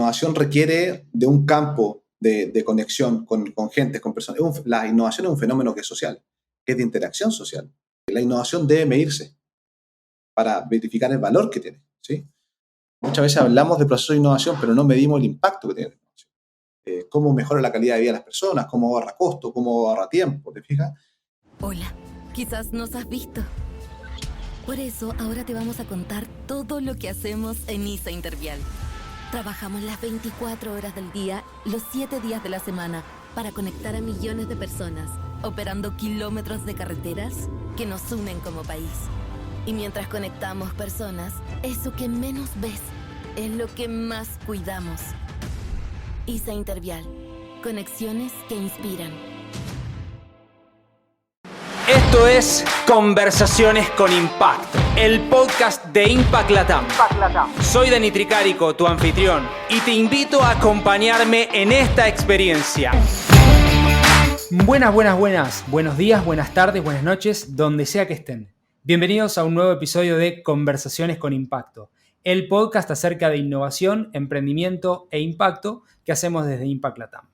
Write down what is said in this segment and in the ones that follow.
innovación requiere de un campo de conexión con gente, con personas. La innovación es un fenómeno que es social, que es de interacción social. La innovación debe medirse para verificar el valor que tiene, ¿sí? Muchas veces hablamos de procesos de innovación, pero no medimos el impacto que tiene. Cómo mejora la calidad de vida de las personas, cómo ahorra costo, cómo ahorra tiempo, ¿te fijas? Hola, quizás nos has visto. Por eso ahora te vamos a contar todo lo que hacemos en ISA Intervial. Trabajamos las 24 horas del día, los 7 días de la semana, para conectar a millones de personas, operando kilómetros de carreteras que nos unen como país. Y mientras conectamos personas, eso que menos ves es lo que más cuidamos. ISA Intervial, conexiones que inspiran. Esto es Conversaciones con Impacto, el podcast de Impact Latam. Soy Dani Tricarico, tu anfitrión, y te invito a acompañarme en esta experiencia. Buenas. Buenos días, buenas tardes, buenas noches, donde sea que estén. Bienvenidos a un nuevo episodio de Conversaciones con Impacto, el podcast acerca de innovación, emprendimiento e impacto que hacemos desde Impact Latam.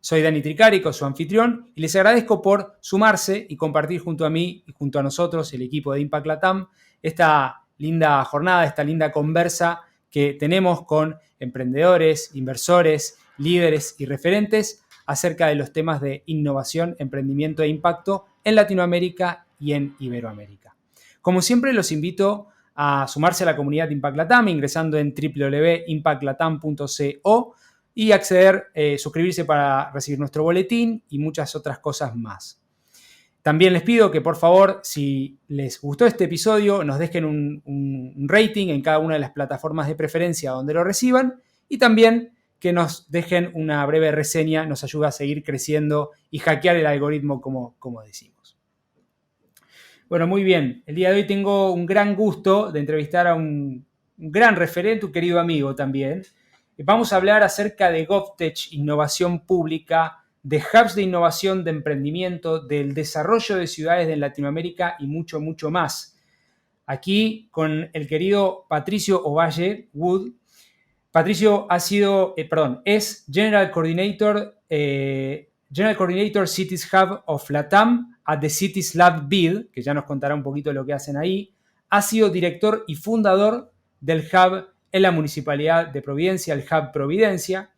Soy Dani Tricarico, su anfitrión, y les agradezco por sumarse y compartir junto a mí y junto a nosotros, el equipo de Impact Latam, esta linda jornada, esta linda conversa que tenemos con emprendedores, inversores, líderes y referentes acerca de los temas de innovación, emprendimiento e impacto en Latinoamérica y en Iberoamérica. Como siempre, los invito a sumarse a la comunidad de Impact Latam ingresando en www.impactlatam.co y acceder, suscribirse para recibir nuestro boletín y muchas otras cosas más. También les pido que, por favor, si les gustó este episodio, nos dejen un rating en cada una de las plataformas de preferencia donde lo reciban y también que nos dejen una breve reseña, nos ayuda a seguir creciendo y hackear el algoritmo, como decimos. Bueno, muy bien. El día de hoy tengo un gran gusto de entrevistar a un gran referente, un querido amigo también. Vamos a hablar acerca de GovTech, innovación pública, de hubs de innovación, de emprendimiento, del desarrollo de ciudades en Latinoamérica y mucho, mucho más. Aquí con el querido Patricio Ovalle Wood. Patricio es General Coordinator Cities Hub of Latam at the Cities Lab BID, que ya nos contará un poquito lo que hacen ahí. Ha sido director y fundador del Hub en la Municipalidad de Providencia, el Hub Providencia,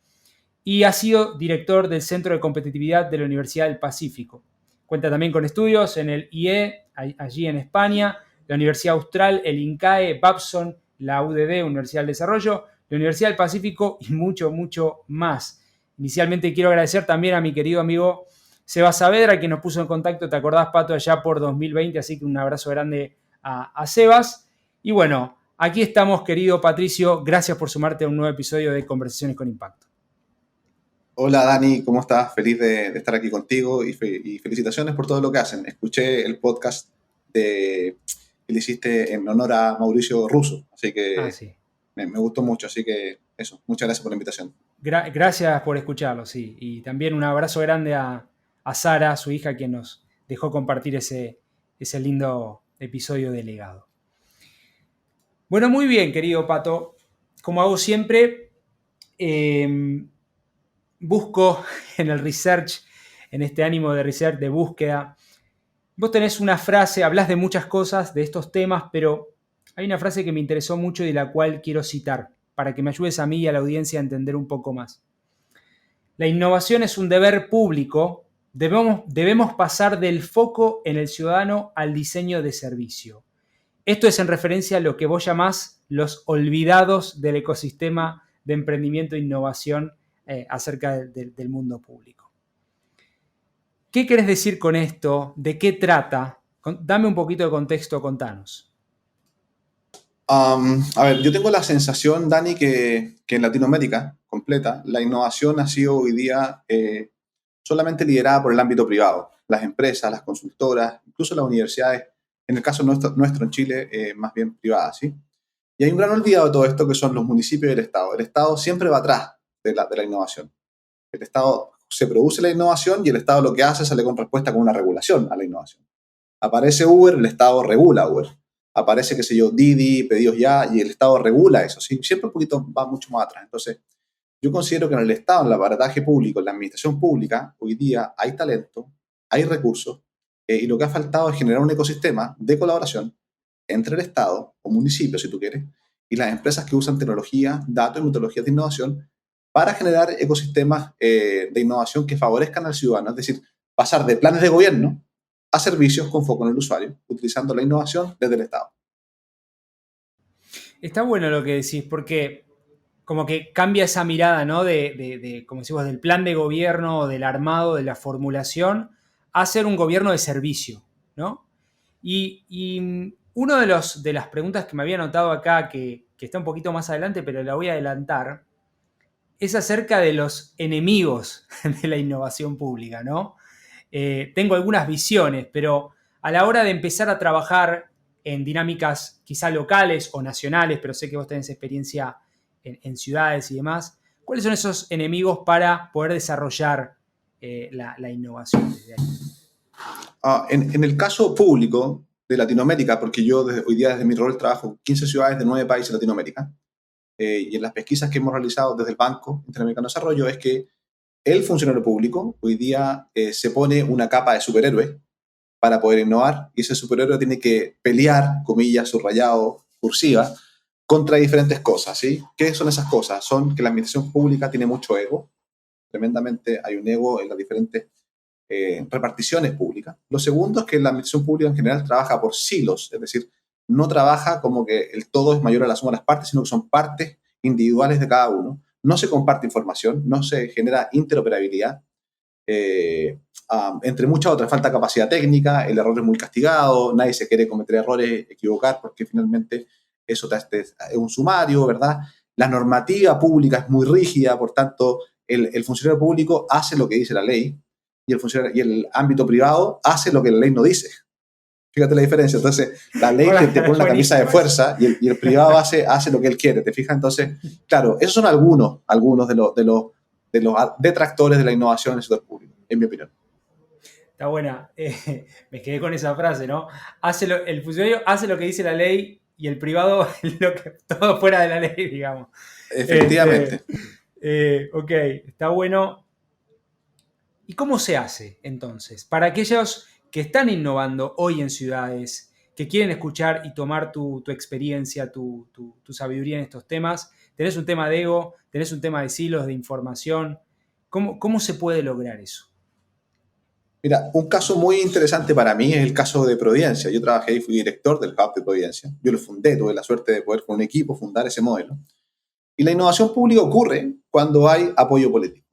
y ha sido director del Centro de Competitividad de la Universidad del Pacífico. Cuenta también con estudios en el IE, allí en España, la Universidad Austral, el INCAE, Babson, la UDD, Universidad del Desarrollo, la Universidad del Pacífico y mucho, mucho más. Inicialmente quiero agradecer también a mi querido amigo Seba Saavedra, que nos puso en contacto, ¿te acordás, Pato? Allá por 2020, así que un abrazo grande a Sebas. Y bueno, aquí estamos, querido Patricio. Gracias por sumarte a un nuevo episodio de Conversaciones con Impacto. Hola Dani, ¿cómo estás? Feliz de estar aquí contigo y felicitaciones por todo lo que hacen. Escuché el podcast que le hiciste en honor a Mauricio Russo, así que Sí. me gustó mucho, así que eso, muchas gracias por la invitación. Gracias por escucharlo, sí. Y también un abrazo grande a Sara, su hija, quien nos dejó compartir ese lindo episodio de legado. Bueno, muy bien, querido Pato. Como hago siempre, busco en el research, en este ánimo de research, de búsqueda. Vos tenés una frase, hablás de muchas cosas, de estos temas, pero hay una frase que me interesó mucho y de la cual quiero citar, para que me ayudes a mí y a la audiencia a entender un poco más. La innovación es un deber público. Debemos pasar del foco en el ciudadano al diseño de servicio. Esto es en referencia a lo que vos llamás los olvidados del ecosistema de emprendimiento e innovación acerca del mundo público. ¿Qué querés decir con esto? ¿De qué trata? Dame un poquito de contexto, contanos. A ver, yo tengo la sensación, Dani, que en Latinoamérica completa, la innovación ha sido hoy día solamente liderada por el ámbito privado. Las empresas, las consultoras, incluso las universidades, en el caso nuestro en Chile, más bien privadas, ¿sí? Y hay un gran olvidado de todo esto que son los municipios y el Estado. El Estado siempre va atrás de la innovación. El Estado se produce la innovación y el Estado lo que hace es sale con respuesta con una regulación a la innovación. Aparece Uber, el Estado regula Uber. Aparece, qué sé yo, Didi, Pedidos Ya, y el Estado regula eso, ¿sí? Siempre un poquito va mucho más atrás. Entonces, Yo considero que en el Estado, en el aparataje público, en la administración pública, hoy día hay talento, hay recursos, y lo que ha faltado es generar un ecosistema de colaboración entre el Estado o municipio, si tú quieres, y las empresas que usan tecnología, datos y metodologías de innovación para generar ecosistemas de innovación que favorezcan al ciudadano. Es decir, pasar de planes de gobierno a servicios con foco en el usuario, utilizando la innovación desde el Estado. Está bueno lo que decís, porque como que cambia esa mirada, ¿no? Como decimos, del plan de gobierno, del armado, de la formulación, a ser un gobierno de servicio, ¿no? Y uno de las preguntas que me había anotado acá, que está un poquito más adelante, pero la voy a adelantar, es acerca de los enemigos de la innovación pública, ¿no? Tengo algunas visiones, pero a la hora de empezar a trabajar en dinámicas quizá locales o nacionales, pero sé que vos tenés experiencia en ciudades y demás, ¿cuáles son esos enemigos para poder desarrollar la innovación desde ahí? En el caso público de Latinoamérica, porque yo hoy día desde mi rol trabajo en 15 ciudades de 9 países de Latinoamérica, y en las pesquisas que hemos realizado desde el Banco Interamericano de Desarrollo es que el funcionario público hoy día se pone una capa de superhéroe para poder innovar, y ese superhéroe tiene que pelear, comillas, subrayado, cursiva, contra diferentes cosas, ¿sí? ¿Qué son esas cosas? Son que la administración pública tiene mucho ego, tremendamente hay un ego en las diferentes reparticiones públicas. Lo segundo es que la administración pública en general trabaja por silos, es decir, no trabaja como que el todo es mayor a la suma de las partes, sino que son partes individuales de cada uno. No se comparte información, no se genera interoperabilidad. Entre muchas otras, falta capacidad técnica, el error es muy castigado, nadie se quiere cometer errores, equivocar, porque finalmente eso es un sumario, ¿verdad? La normativa pública es muy rígida, por tanto, el funcionario público hace lo que dice la ley y el ámbito privado hace lo que la ley no dice. Fíjate la diferencia. Entonces, la ley te pone una camisa de fuerza y el privado hace lo que él quiere. ¿Te fijas? Entonces, claro, esos son algunos de los detractores de la innovación en el sector público, en mi opinión. Está buena. Me quedé con esa frase, ¿no? El funcionario hace lo que dice la ley y el privado todo fuera de la ley, digamos. Efectivamente. Ok, está bueno. ¿Y cómo se hace entonces? Para aquellos que están innovando hoy en ciudades, que quieren escuchar y tomar tu experiencia, tu sabiduría en estos temas, tenés un tema de ego, tenés un tema de silos, de información. ¿Cómo se puede lograr eso? Mira, un caso muy interesante para mí es el caso de Providencia. Yo trabajé y fui director del Hub de Providencia. Yo lo fundé, tuve la suerte de poder con un equipo fundar ese modelo. Y la innovación pública ocurre cuando hay apoyo político.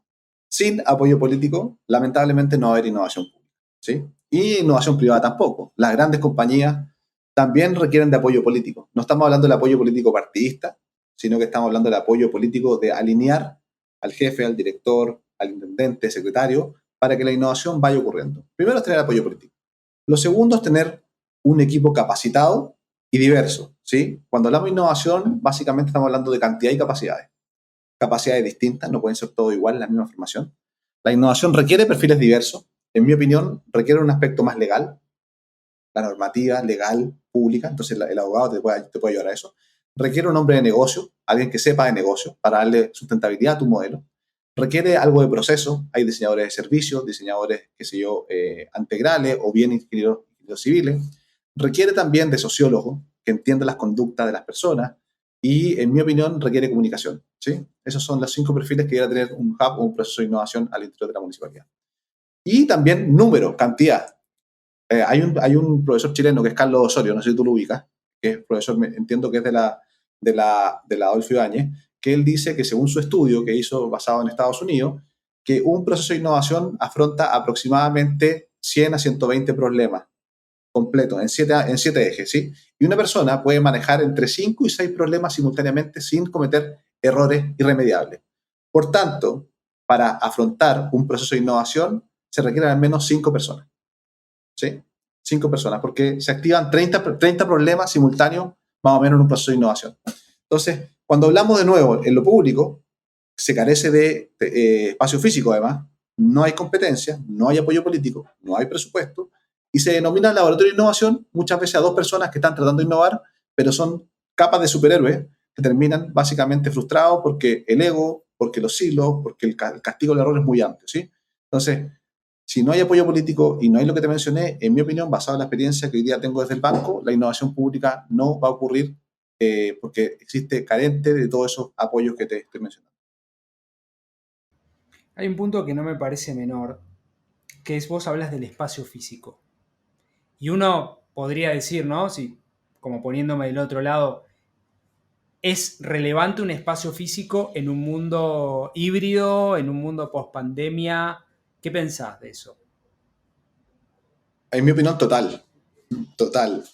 Sin apoyo político, lamentablemente no va a haber innovación pública, ¿sí? Y innovación privada tampoco. Las grandes compañías también requieren de apoyo político. No estamos hablando del apoyo político partidista, sino que estamos hablando del apoyo político de alinear al jefe, al director, al intendente, secretario, para que la innovación vaya ocurriendo. Primero es tener apoyo político. Lo segundo es tener un equipo capacitado y diverso, ¿sí? Cuando hablamos de innovación, básicamente estamos hablando de cantidad y capacidades. Capacidades distintas, no pueden ser todo igual en la misma formación. La innovación requiere perfiles diversos. En mi opinión, requiere un aspecto más legal, la normativa legal pública, entonces el abogado te puede ayudar a eso. Requiere un hombre de negocio, alguien que sepa de negocio, para darle sustentabilidad a tu modelo. Requiere algo de proceso, hay diseñadores de servicios, diseñadores, integrales o bien ingenieros civiles. Requiere también de sociólogo, que entienda las conductas de las personas, y, en mi opinión, requiere comunicación, ¿sí? Esos son los 5 perfiles que debe tener un hub o un proceso de innovación al interior de la municipalidad. Y también número, cantidad. Hay un profesor chileno que es Carlos Osorio, no sé si tú lo ubicas, que es profesor, entiendo que es de la Adolfo Ibáñez, que él dice que según su estudio que hizo basado en Estados Unidos, que un proceso de innovación afronta aproximadamente 100 a 120 problemas completos en 7 ejes, ¿sí? Y una persona puede manejar entre 5 y 6 problemas simultáneamente sin cometer errores irremediables. Por tanto, para afrontar un proceso de innovación se requieren al menos 5 personas, ¿sí? 5 personas, porque se activan 30 problemas simultáneos más o menos en un proceso de innovación. Entonces, cuando hablamos de nuevo en lo público, se carece de espacio físico además, no hay competencia, no hay apoyo político, no hay presupuesto, y se denomina laboratorio de innovación muchas veces a 2 personas que están tratando de innovar, pero son capas de superhéroes que terminan básicamente frustrados porque el ego, porque los silos, porque el castigo del error es muy amplio, ¿sí? Entonces, si no hay apoyo político y no hay lo que te mencioné, en mi opinión, basado en la experiencia que hoy día tengo desde el banco, la innovación pública no va a ocurrir porque existe carente de todos esos apoyos que te estoy mencionando. Hay un punto que no me parece menor, que es vos hablas del espacio físico. Y uno podría decir, ¿no? Si, como poniéndome del otro lado, ¿es relevante un espacio físico en un mundo híbrido, en un mundo post-pandemia? ¿Qué pensás de eso? En mi opinión, total. Total.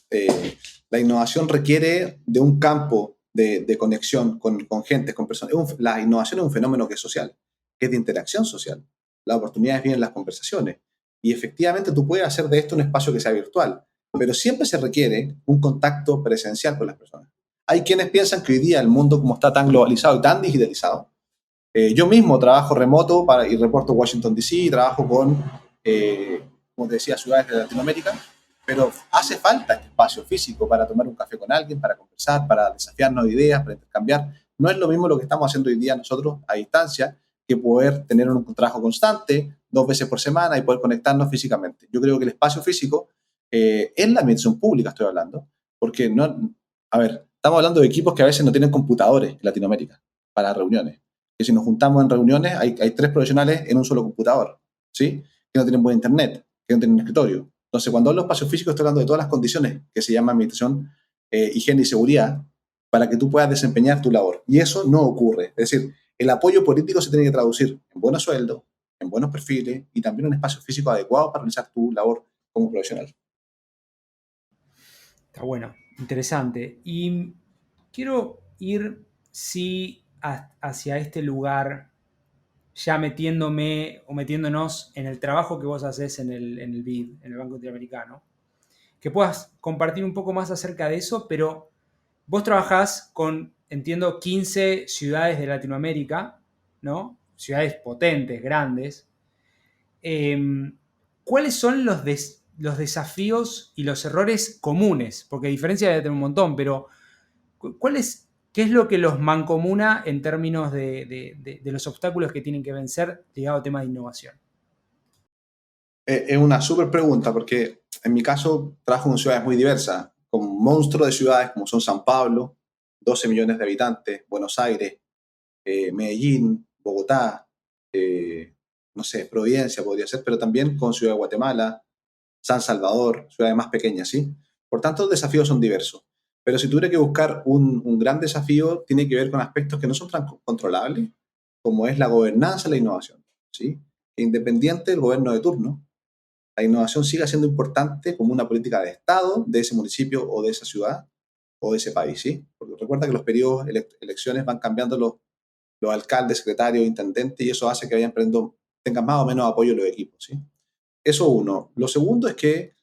La innovación requiere de un campo de conexión con gente, con personas. La innovación es un fenómeno que es social, que es de interacción social. Las oportunidades vienen en las conversaciones. Y efectivamente tú puedes hacer de esto un espacio que sea virtual, pero siempre se requiere un contacto presencial con las personas. Hay quienes piensan que hoy día el mundo, como está tan globalizado y tan digitalizado, yo mismo trabajo remoto y reporto Washington, D.C., trabajo con, como te decía, ciudades de Latinoamérica, pero hace falta este espacio físico para tomar un café con alguien, para conversar, para desafiarnos de ideas, para intercambiar. No es lo mismo lo que estamos haciendo hoy día nosotros a distancia que poder tener un trabajo constante 2 veces por semana y poder conectarnos físicamente. Yo creo que el espacio físico, en la administración pública estoy hablando, porque no, a ver, estamos hablando de equipos que a veces no tienen computadores en Latinoamérica para reuniones. Que si nos juntamos en reuniones hay 3 profesionales en un solo computador, ¿sí? Que no tienen buen internet, que no tienen un escritorio. Entonces, cuando hablo de espacio físico, estoy hablando de todas las condiciones que se llaman administración, higiene y seguridad para que tú puedas desempeñar tu labor. Y eso no ocurre. Es decir, el apoyo político se tiene que traducir en buenos sueldos, en buenos perfiles y también un espacio físico adecuado para realizar tu labor como profesional. Está bueno, interesante. Y quiero ir, sí, hacia este lugar, ya metiéndome o metiéndonos en el trabajo que vos haces en el BID, en el Banco Interamericano. Que puedas compartir un poco más acerca de eso, pero vos trabajás con, entiendo, 15 ciudades de Latinoamérica, ¿no? Ciudades potentes, grandes. ¿Cuáles son los desafíos y los errores comunes? Porque diferencia debe tener un montón, pero ¿qué es lo que los mancomuna en términos de los obstáculos que tienen que vencer ligado a temas de innovación? Es una súper pregunta porque en mi caso trabajo en ciudades muy diversas, con monstruos de ciudades como son San Pablo, 12 millones de habitantes, Buenos Aires, Medellín, Bogotá, no sé, Providencia podría ser, pero también con Ciudad de Guatemala, San Salvador, ciudades más pequeñas, ¿sí? Por tanto, los desafíos son diversos. Pero si tuviera que buscar un gran desafío, tiene que ver con aspectos que no son tan controlables, como es la gobernanza y la innovación, ¿sí? Independiente del gobierno de turno, la innovación sigue siendo importante como una política de Estado de ese municipio o de esa ciudad o de ese país, ¿sí? Porque recuerda que los periodos elecciones van cambiando los alcaldes, secretarios, intendentes, y eso hace que tengan más o menos apoyo los equipos, ¿sí? Eso uno. Lo segundo es que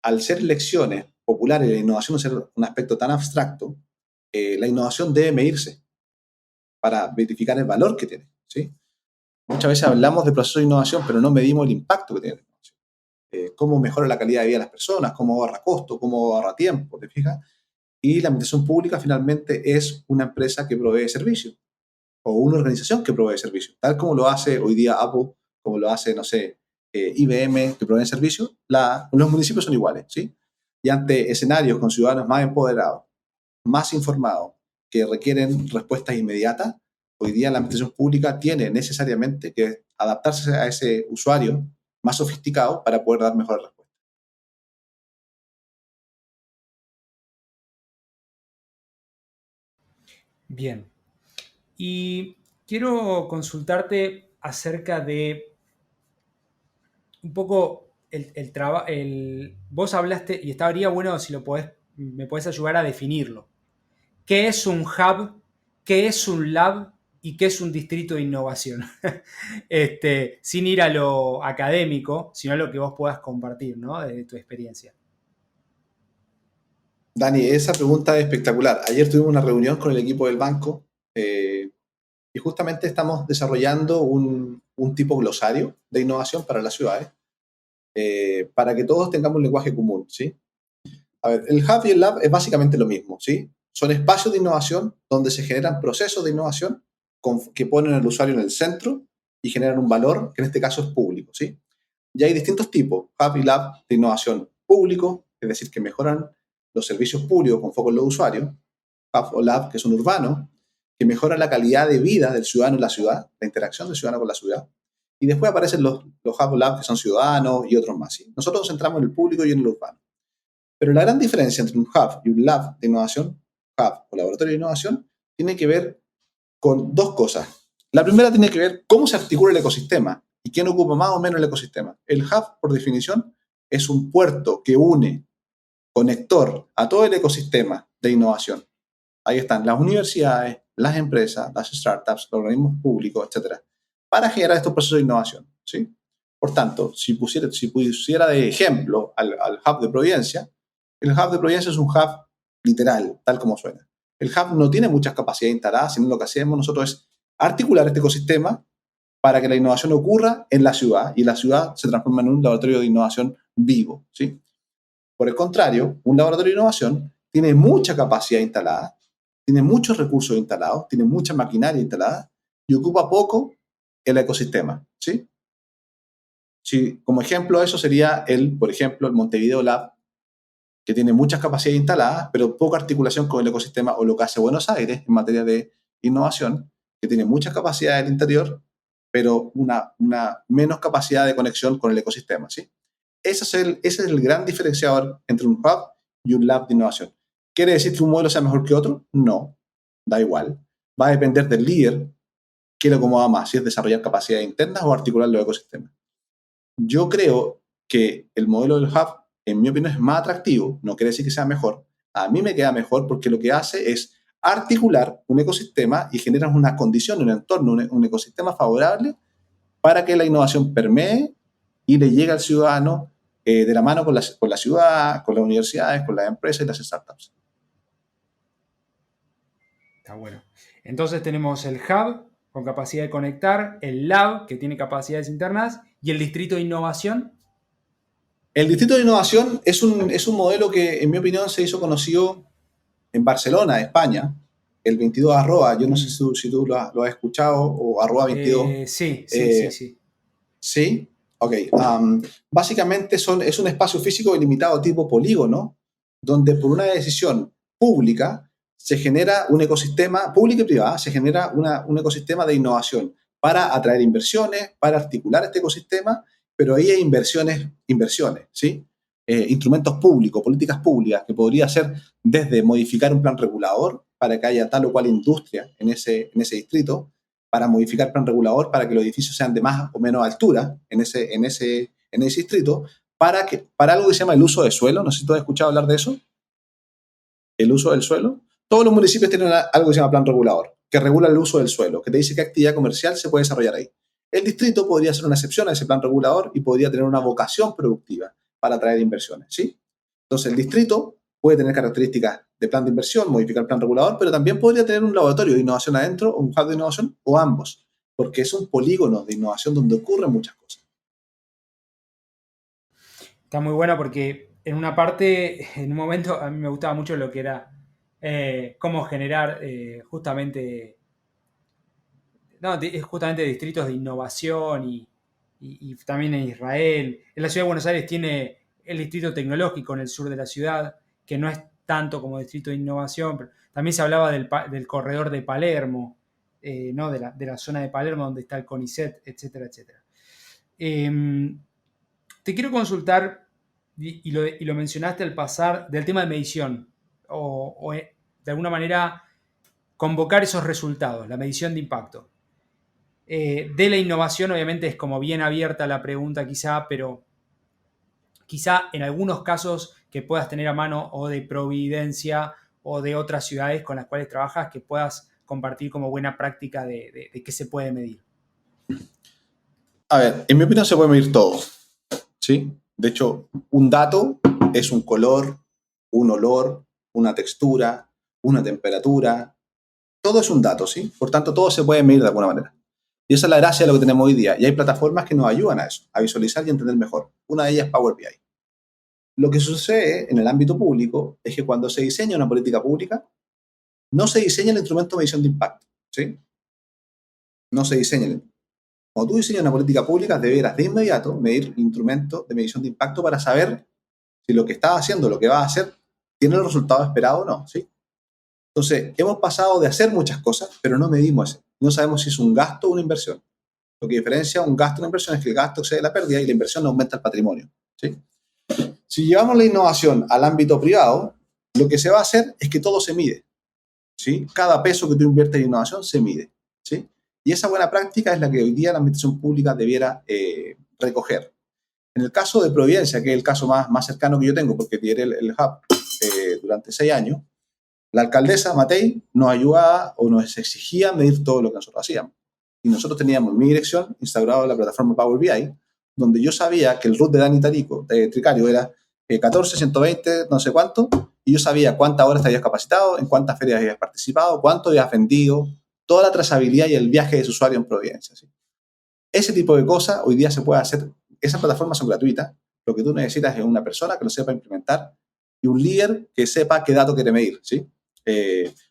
al ser elecciones populares y la innovación ser un aspecto tan abstracto, la innovación debe medirse para verificar el valor que tiene, ¿sí? Muchas veces hablamos de procesos de innovación, pero no medimos el impacto que tiene la innovación. Cómo mejora la calidad de vida de las personas, cómo ahorra costo, cómo ahorra tiempo, ¿te fijas? Y la administración pública finalmente es una empresa que provee servicios o una organización que provee servicios, tal como lo hace hoy día Apple, como lo hace, no sé, IBM, que proveen servicios. Los municipios son iguales, ¿sí? Y ante escenarios con ciudadanos más empoderados, más informados, que requieren respuestas inmediatas, hoy día la administración pública tiene necesariamente que adaptarse a ese usuario más sofisticado para poder dar mejores respuestas. Bien. Y quiero consultarte acerca de un poco vos hablaste, y estaría bueno si me podés ayudar a definirlo. ¿Qué es un hub? ¿Qué es un lab? ¿Y qué es un distrito de innovación? Sin ir a lo académico, sino a lo que vos puedas compartir, ¿no? De tu experiencia. Dani, esa pregunta es espectacular. Ayer tuvimos una reunión con el equipo del banco y justamente estamos desarrollando un tipo glosario de innovación para las ciudades para que todos tengamos un lenguaje común, ¿sí? A ver, el hub y el lab es básicamente lo mismo, ¿sí? Son espacios de innovación donde se generan procesos de innovación que ponen al usuario en el centro y generan un valor que en este caso es público, ¿sí? Y hay distintos tipos, hub y lab de innovación público, es decir, que mejoran los servicios públicos con foco en los usuarios, hub o lab, que son urbanos, que mejoran la calidad de vida del ciudadano en la ciudad, la interacción del ciudadano con la ciudad. Y después aparecen los hub o lab, que son ciudadanos y otros más, ¿sí? Nosotros nos centramos en el público y en el urbano. Pero la gran diferencia entre un hub y un lab de innovación, hub o laboratorio de innovación, tiene que ver con dos cosas. La primera tiene que ver cómo se articula el ecosistema y quién ocupa más o menos el ecosistema. El hub, por definición, es un puerto que une, conector a todo el ecosistema de innovación. Ahí están las universidades, las empresas, las startups, los organismos públicos, etcétera, para generar estos procesos de innovación, ¿sí? Por tanto, si pusiera de ejemplo al hub de Providencia, el hub de Providencia es un hub literal, tal como suena. El hub no tiene muchas capacidades instaladas, sino lo que hacemos nosotros es articular este ecosistema para que la innovación ocurra en la ciudad y la ciudad se transforma en un laboratorio de innovación vivo, ¿sí? Por el contrario, un laboratorio de innovación tiene mucha capacidad instalada, tiene muchos recursos instalados, tiene mucha maquinaria instalada y ocupa poco el ecosistema, ¿sí? Sí, como ejemplo, eso sería por ejemplo, el Montevideo Lab, que tiene muchas capacidades instaladas, pero poca articulación con el ecosistema, o lo que hace Buenos Aires en materia de innovación, que tiene muchas capacidades del interior, pero una menos capacidad de conexión con el ecosistema, ¿sí? Ese es el gran diferenciador entre un hub y un lab de innovación. ¿Quiere decir que un modelo sea mejor que otro? No, da igual. Va a depender del líder que lo acomoda más, si es desarrollar capacidades internas o articular los ecosistemas. Yo creo que el modelo del hub, en mi opinión, es más atractivo, no quiere decir que sea mejor. A mí me queda mejor porque lo que hace es articular un ecosistema y genera una condición, un entorno, un ecosistema favorable para que la innovación permee y le llegue al ciudadano de la mano con la ciudad, con las universidades, con las empresas y las startups. Está bueno. Entonces tenemos el hub con capacidad de conectar, el lab que tiene capacidades internas y el distrito de innovación. El distrito de innovación es un modelo que, en mi opinión, se hizo conocido en Barcelona, España, el 22 arroba. Yo no sé si tú lo has escuchado, o arroba 22. Sí. ¿Sí? Ok. Básicamente es un espacio físico ilimitado tipo polígono, donde por una decisión pública se genera un ecosistema, público y privado, se genera un ecosistema de innovación para atraer inversiones, para articular este ecosistema, pero ahí hay inversiones, ¿sí? Instrumentos públicos, políticas públicas, que podría ser desde modificar un plan regulador para que haya tal o cual industria en ese distrito, para modificar el plan regulador para que los edificios sean de más o menos altura en ese distrito, para algo que se llama el uso de suelo. No sé si tú has escuchado hablar de eso. El uso del suelo. Todos los municipios tienen algo que se llama plan regulador, que regula el uso del suelo, que te dice qué actividad comercial se puede desarrollar ahí. El distrito podría ser una excepción a ese plan regulador y podría tener una vocación productiva para atraer inversiones, ¿sí? Entonces, el distrito puede tener características de plan de inversión, modificar el plan regulador, pero también podría tener un laboratorio de innovación adentro, o un hub de innovación, o ambos, porque es un polígono de innovación donde ocurren muchas cosas. Está muy bueno porque en una parte, en un momento, a mí me gustaba mucho lo que era cómo generar justamente distritos de innovación y también en Israel. En la ciudad de Buenos Aires tiene el distrito tecnológico en el sur de la ciudad, que no es tanto como distrito de innovación, pero también se hablaba del corredor de Palermo, ¿no? de la zona de Palermo donde está el CONICET, etcétera, etcétera. Te quiero consultar, y lo mencionaste al pasar, del tema de medición, o de alguna manera convocar esos resultados, la medición de impacto. De la innovación, obviamente, es como bien abierta la pregunta quizá, pero quizá en algunos casos que puedas tener a mano, o de Providencia o de otras ciudades con las cuales trabajas, que puedas compartir como buena práctica de qué se puede medir. A ver, en mi opinión se puede medir todo, ¿sí? De hecho, un dato es un color, un olor, una textura, una temperatura. Todo es un dato, ¿sí? Por tanto, todo se puede medir de alguna manera. Y esa es la gracia de lo que tenemos hoy día. Y hay plataformas que nos ayudan a eso, a visualizar y entender mejor. Una de ellas es Power BI. Lo que sucede en el ámbito público es que cuando se diseña una política pública, no se diseña el instrumento de medición de impacto, ¿sí? no se diseña. Cuando tú diseñas una política pública, deberás de inmediato medir el instrumento de medición de impacto para saber si lo que estás haciendo, lo que vas a hacer, tiene el resultado esperado o no, ¿sí? Entonces, hemos pasado de hacer muchas cosas, pero no medimos eso. No sabemos si es un gasto o una inversión. Lo que diferencia un gasto y una inversión es que el gasto excede la pérdida y la inversión aumenta el patrimonio, ¿sí? Si llevamos la innovación al ámbito privado, lo que se va a hacer es que todo se mide, ¿sí? Cada peso que tú inviertes en innovación se mide, ¿sí? Y esa buena práctica es la que hoy día la administración pública debiera recoger. En el caso de Providencia, que es el caso más cercano que yo tengo, porque lideré el hub durante 6 años, la alcaldesa Matei nos ayudaba o nos exigía medir todo lo que nosotros hacíamos. Y nosotros teníamos en mi dirección instaurado la plataforma Power BI, donde yo sabía que el root de Dani Tricario era 14, 120, no sé cuánto, y yo sabía cuántas horas te habías capacitado, en cuántas ferias habías participado, cuánto habías vendido, toda la trazabilidad y el viaje de ese usuario en Providencia, ¿sí? Ese tipo de cosas hoy día se puede hacer. Esas plataformas son gratuitas. Lo que tú necesitas es una persona que lo sepa implementar y un líder que sepa qué dato quiere medir, ¿sí?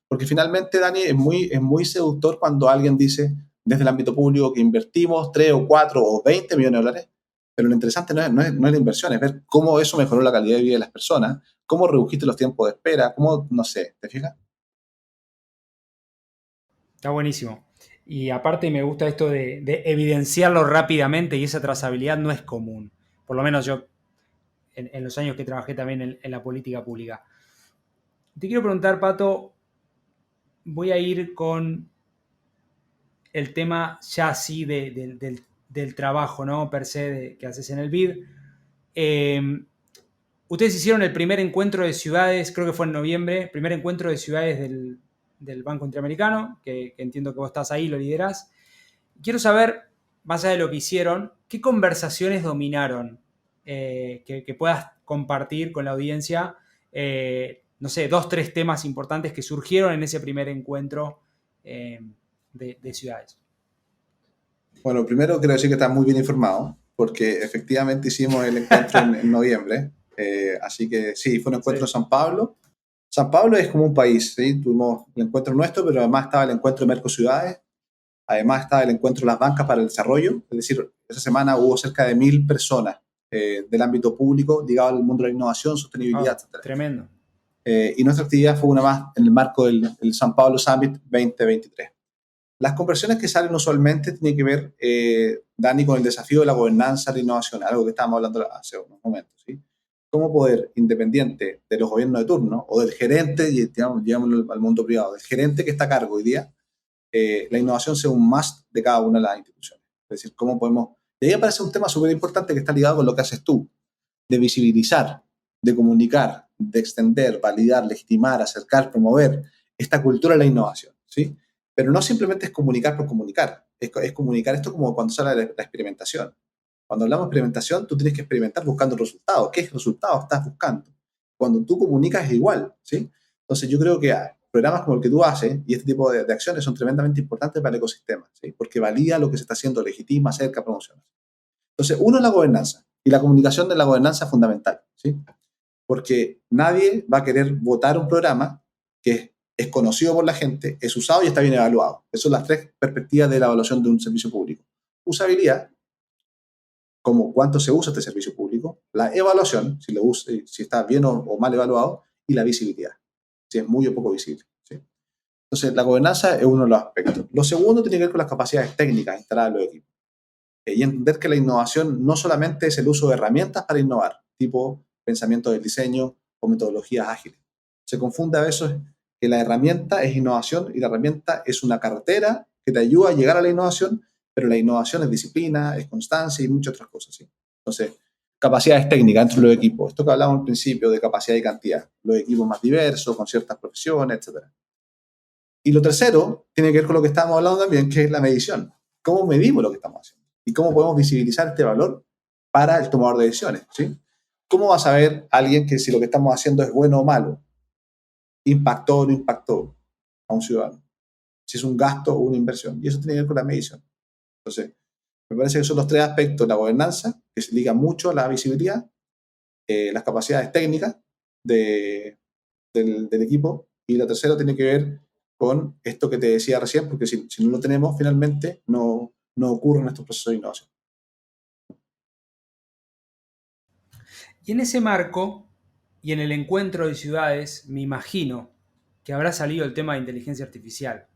Porque finalmente, Dani, es muy seductor cuando alguien dice desde el ámbito público que invertimos 3 o 4 o 20 millones de dólares, pero lo interesante no es la inversión, es ver cómo eso mejoró la calidad de vida de las personas, cómo redujiste los tiempos de espera, cómo, no sé, ¿te fijas? Está buenísimo. Y aparte me gusta esto de evidenciarlo rápidamente y esa trazabilidad no es común. Por lo menos yo, en los años que trabajé también en la política pública. Te quiero preguntar, Pato, voy a ir con el tema ya así del trabajo, ¿no? Per se que haces en el BID. Ustedes hicieron el primer encuentro de ciudades, creo que fue en noviembre, primer encuentro de ciudades del Banco Interamericano, que entiendo que vos estás ahí, lo liderás. Quiero saber, más allá de lo que hicieron, ¿qué conversaciones dominaron que puedas compartir con la audiencia? No sé, 2, 3 temas importantes que surgieron en ese primer encuentro de ciudades. Bueno, primero quiero decir que estás muy bien informado, porque efectivamente hicimos el encuentro en noviembre. Así que sí, fue un encuentro en San Pablo. San Pablo es como un país, ¿sí? Tuvimos el encuentro nuestro, pero además estaba el encuentro de Mercociudades, además estaba el encuentro de las bancas para el desarrollo, es decir, esa semana hubo cerca de 1.000 personas del ámbito público ligadas al mundo de la innovación, sostenibilidad, etc. Tremendo. Y nuestra actividad fue una más en el marco del San Pablo Summit 2023. Las conversiones que salen usualmente tienen que ver, Dani, con el desafío de la gobernanza de la innovación, algo que estábamos hablando hace unos momentos, ¿sí? Cómo poder, independiente de los gobiernos de turno o del gerente, y llevámoslo al mundo privado, del gerente que está a cargo hoy día, la innovación sea un must de cada una de las instituciones. Es decir, cómo podemos... Y ahí aparece un tema súper importante que está ligado con lo que haces tú, de visibilizar, de comunicar, de extender, validar, legitimar, acercar, promover esta cultura de la innovación, ¿sí? Pero no simplemente es comunicar por comunicar, es comunicar esto como cuando sale la experimentación. Cuando hablamos de experimentación, tú tienes que experimentar buscando resultados. ¿Qué resultado estás buscando? Cuando tú comunicas es igual, ¿sí? Entonces yo creo que programas como el que tú haces y este tipo de acciones son tremendamente importantes para el ecosistema, ¿sí? Porque valida lo que se está haciendo, legitima, acerca, promociona. Entonces, uno es la gobernanza, y la comunicación de la gobernanza es fundamental, ¿sí? Porque nadie va a querer votar un programa que es conocido por la gente, es usado y está bien evaluado. Esas son las 3 perspectivas de la evaluación de un servicio público. Usabilidad, como cuánto se usa este servicio público, la evaluación, si está bien o mal evaluado, y la visibilidad, si es muy o poco visible, ¿sí? Entonces, la gobernanza es uno de los aspectos. Lo segundo tiene que ver con las capacidades técnicas instaladas en los equipos. Y entender que la innovación no solamente es el uso de herramientas para innovar, tipo pensamiento del diseño o metodologías ágiles. Se confunde a veces que la herramienta es innovación y la herramienta es una carretera que te ayuda a llegar a la innovación, pero la innovación es disciplina, es constancia y muchas otras cosas, ¿sí? Entonces, capacidades técnicas entre los equipos. Esto que hablamos al principio de capacidad y cantidad. Los equipos más diversos, con ciertas profesiones, etc. Y lo tercero tiene que ver con lo que estábamos hablando también, que es la medición. ¿Cómo medimos lo que estamos haciendo? ¿Y cómo podemos visibilizar este valor para el tomador de decisiones? ¿Sí? ¿Cómo va a saber alguien que si lo que estamos haciendo es bueno o malo? ¿Impactó o no impactó a un ciudadano? Si es un gasto o una inversión. Y eso tiene que ver con la medición. Entonces, me parece que son los 3 aspectos. La gobernanza, que se liga mucho a la visibilidad, las capacidades técnicas del equipo, y la tercera tiene que ver con esto que te decía recién, porque si no lo tenemos, finalmente no ocurren estos procesos de innovación. Y en ese marco y en el encuentro de ciudades, me imagino que habrá salido el tema de inteligencia artificial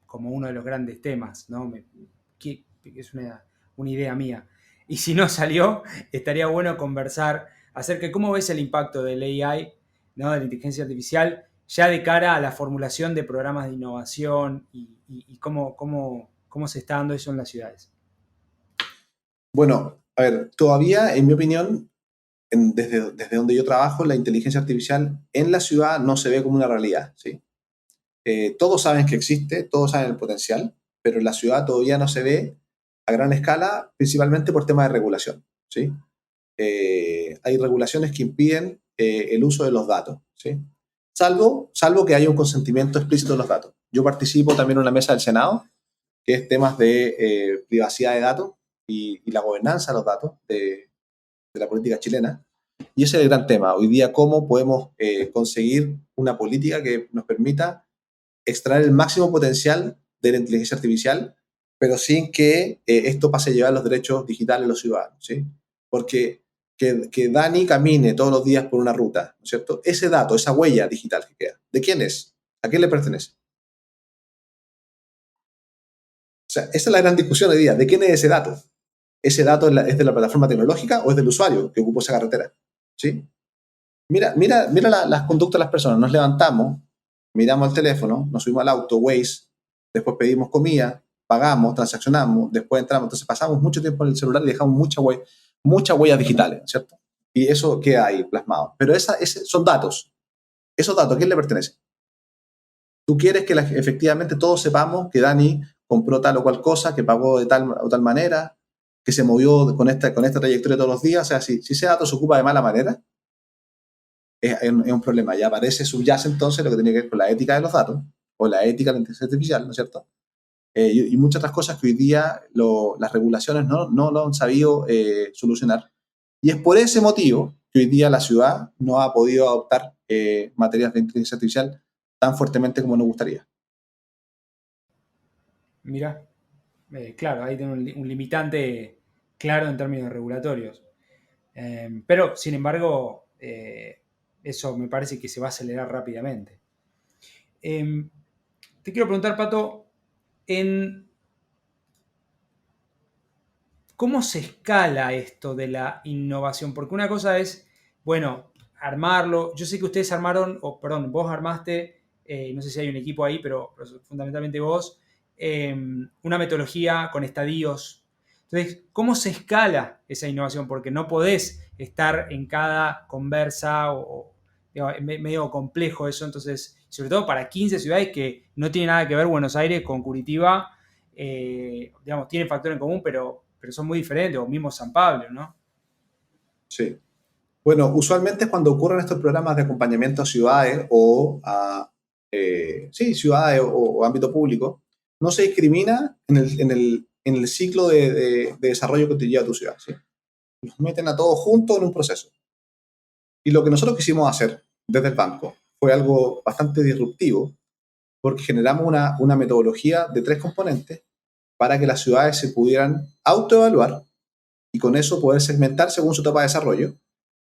como uno de los grandes temas, ¿no? Es una idea mía. Y si no salió, estaría bueno conversar acerca de cómo ves el impacto del AI, ¿no? De la inteligencia artificial, ya de cara a la formulación de programas de innovación y cómo se está dando eso en las ciudades. Bueno, a ver, todavía, en mi opinión, desde donde yo trabajo, la inteligencia artificial en la ciudad no se ve como una realidad, ¿sí? Todos saben que existe, todos saben el potencial, pero en la ciudad todavía no se ve a gran escala, principalmente por temas de regulación, ¿sí? Hay regulaciones que impiden el uso de los datos, ¿sí? Salvo que haya un consentimiento explícito de los datos. Yo participo también en una mesa del Senado, que es temas de privacidad de datos y la gobernanza de los datos de la política chilena. Y ese es el gran tema. Hoy día, ¿cómo podemos conseguir una política que nos permita extraer el máximo potencial de la inteligencia artificial, pero sin que esto pase a llevar los derechos digitales de los ciudadanos, ¿sí? Porque que Dani camine todos los días por una ruta, ¿no es cierto? Ese dato, esa huella digital que queda, ¿de quién es? ¿A quién le pertenece? O sea, esa es la gran discusión hoy día. ¿De quién es ese dato? ¿Ese dato es de la plataforma tecnológica o es del usuario que ocupó esa carretera? ¿Sí? Mira las conductas de las personas. Nos levantamos, miramos el teléfono, nos subimos al auto, Waze, después pedimos comida, pagamos, transaccionamos, después entramos. Entonces pasamos mucho tiempo en el celular y dejamos muchas huellas digitales, ¿cierto? Y eso queda ahí plasmado. Pero son datos. ¿Esos datos a quién le pertenecen? Tú quieres que efectivamente todos sepamos que Dani compró tal o cual cosa, que pagó de tal o tal manera, que se movió con esta trayectoria todos los días. O sea, si ese dato se ocupa de mala manera, es un problema. Ya aparece, subyace entonces lo que tiene que ver con la ética de los datos o la ética de la inteligencia artificial, ¿no es cierto? Y muchas otras cosas que hoy día las regulaciones no lo han sabido solucionar. Y es por ese motivo que hoy día la ciudad no ha podido adoptar materias de inteligencia artificial tan fuertemente como nos gustaría. Mira, claro, ahí tiene un limitante claro en términos regulatorios. Pero, sin embargo, eso me parece que se va a acelerar rápidamente. Te quiero preguntar, Pato, ¿cómo se escala esto de la innovación? Porque una cosa es, bueno, armarlo. Yo sé que ustedes armaron, vos armaste, no sé si hay un equipo ahí, pero fundamentalmente vos, una metodología con estadios. Entonces, ¿cómo se escala esa innovación? Porque no podés estar en cada conversa digamos, medio complejo eso. Entonces, sobre todo para 15 ciudades que no tienen nada que ver Buenos Aires con Curitiba, digamos, tienen factor en común, pero son muy diferentes, o mismo San Pablo, ¿no? Sí. Bueno, usualmente cuando ocurren estos programas de acompañamiento a ciudades o a ciudades o ámbito público, no se discrimina en el ciclo de desarrollo que te lleva a tu ciudad, ¿sí? Los meten a todos juntos en un proceso. Y lo que nosotros quisimos hacer desde el banco fue algo bastante disruptivo, porque generamos una metodología de 3 componentes para que las ciudades se pudieran autoevaluar y con eso poder segmentar según su etapa de desarrollo.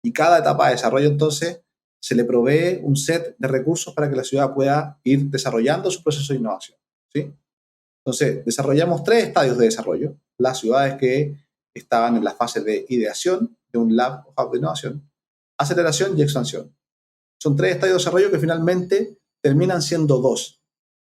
Y cada etapa de desarrollo, entonces, se le provee un set de recursos para que la ciudad pueda ir desarrollando su proceso de innovación, ¿sí? Entonces, desarrollamos 3 estadios de desarrollo. Las ciudades que estaban en la fase de ideación de un lab o hub de innovación, aceleración y expansión. Son 3 estadios de desarrollo que finalmente terminan siendo 2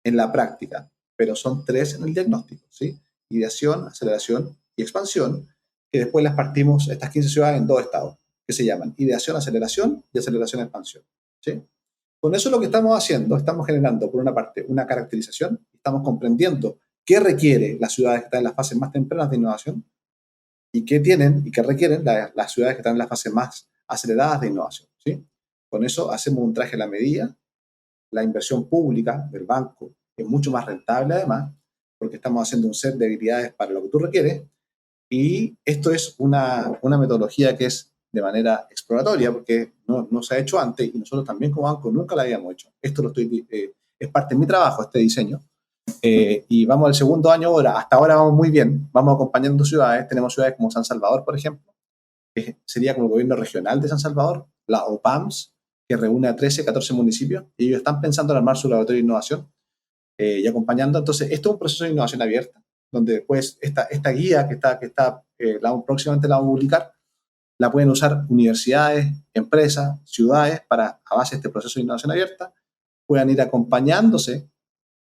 en la práctica, pero son 3 en el diagnóstico, ¿sí? Ideación, aceleración y expansión, que después las partimos, estas 15 ciudades, en 2 estados, que se llaman ideación, aceleración y aceleración, expansión, ¿sí? Con eso lo que estamos haciendo, estamos generando, por una parte, una caracterización, estamos comprendiendo qué requiere las ciudades que están en las fases más tempranas de innovación y qué tienen y qué requieren las ciudades que están en las fases más aceleradas de innovación, ¿sí? Con eso hacemos un traje a la medida. La inversión pública del banco es mucho más rentable, además, porque estamos haciendo un set de habilidades para lo que tú requieres. Y esto es una metodología que es de manera exploratoria, porque no se ha hecho antes y nosotros también como banco nunca la habíamos hecho. Esto lo estoy es parte de mi trabajo este diseño. Y vamos al segundo año ahora. Hasta ahora vamos muy bien, vamos acompañando ciudades. Tenemos ciudades como San Salvador, por ejemplo, que sería como el gobierno regional de San Salvador, la OPAMS, que reúne a 13, 14 municipios, y ellos están pensando en armar su laboratorio de innovación y acompañando. Entonces, esto es un proceso de innovación abierta, donde después esta guía próximamente la vamos a publicar, la pueden usar universidades, empresas, ciudades, para, a base de este proceso de innovación abierta, puedan ir acompañándose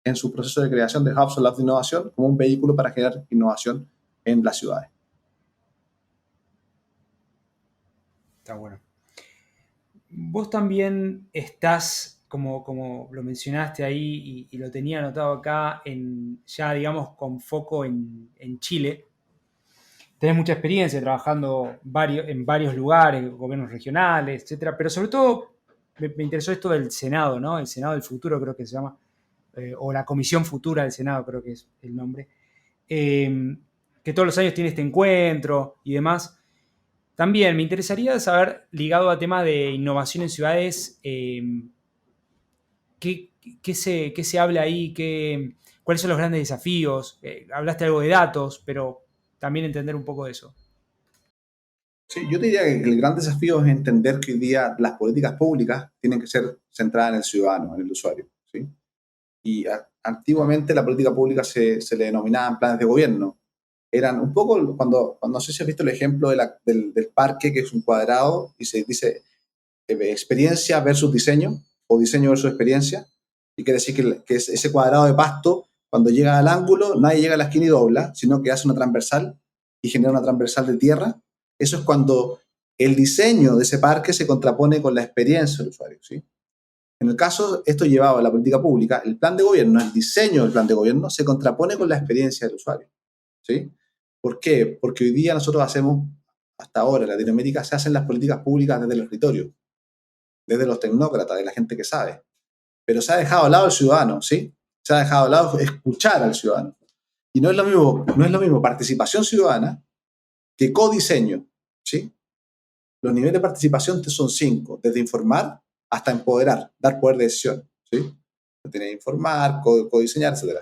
en su proceso de creación de hubs o labs de innovación como un vehículo para generar innovación en las ciudades. Está bueno. Vos también estás, como lo mencionaste ahí y lo tenía anotado acá, ya digamos con foco en Chile. Tenés mucha experiencia trabajando en varios lugares, gobiernos regionales, etcétera, pero sobre todo me interesó esto del Senado, ¿no? El Senado del Futuro creo que se llama, o la Comisión Futura del Senado creo que es el nombre, que todos los años tiene este encuentro y demás. También me interesaría saber, ligado a tema de innovación en ciudades, ¿qué se habla ahí? ¿Cuáles son los grandes desafíos? Hablaste algo de datos, pero también entender un poco de eso. Sí, yo diría que el gran desafío es entender que hoy día las políticas públicas tienen que ser centradas en el ciudadano, en el usuario, ¿sí? Y antiguamente la política pública se le denominaban planes de gobierno. Eran un poco, cuando no sé si has visto el ejemplo del parque, que es un cuadrado, y se dice experiencia versus diseño, o diseño versus experiencia, y quiere decir que ese cuadrado de pasto, cuando llega al ángulo, nadie llega a la esquina y dobla, sino que hace una transversal y genera una transversal de tierra. Eso es cuando el diseño de ese parque se contrapone con la experiencia del usuario, ¿sí? En el caso, esto llevado a la política pública, el plan de gobierno, el diseño del plan de gobierno se contrapone con la experiencia del usuario, ¿sí? ¿Por qué? Porque hoy día nosotros hacemos, hasta ahora en Latinoamérica, se hacen las políticas públicas desde el escritorio, desde los tecnócratas, de la gente que sabe. Pero se ha dejado a lado el ciudadano, ¿sí? Se ha dejado a lado escuchar al ciudadano. Y no es lo mismo participación ciudadana que codiseño, ¿sí? Los niveles de participación son 5, desde informar hasta empoderar, dar poder de decisión, ¿sí? Tiene que informar, codiseñar, etc.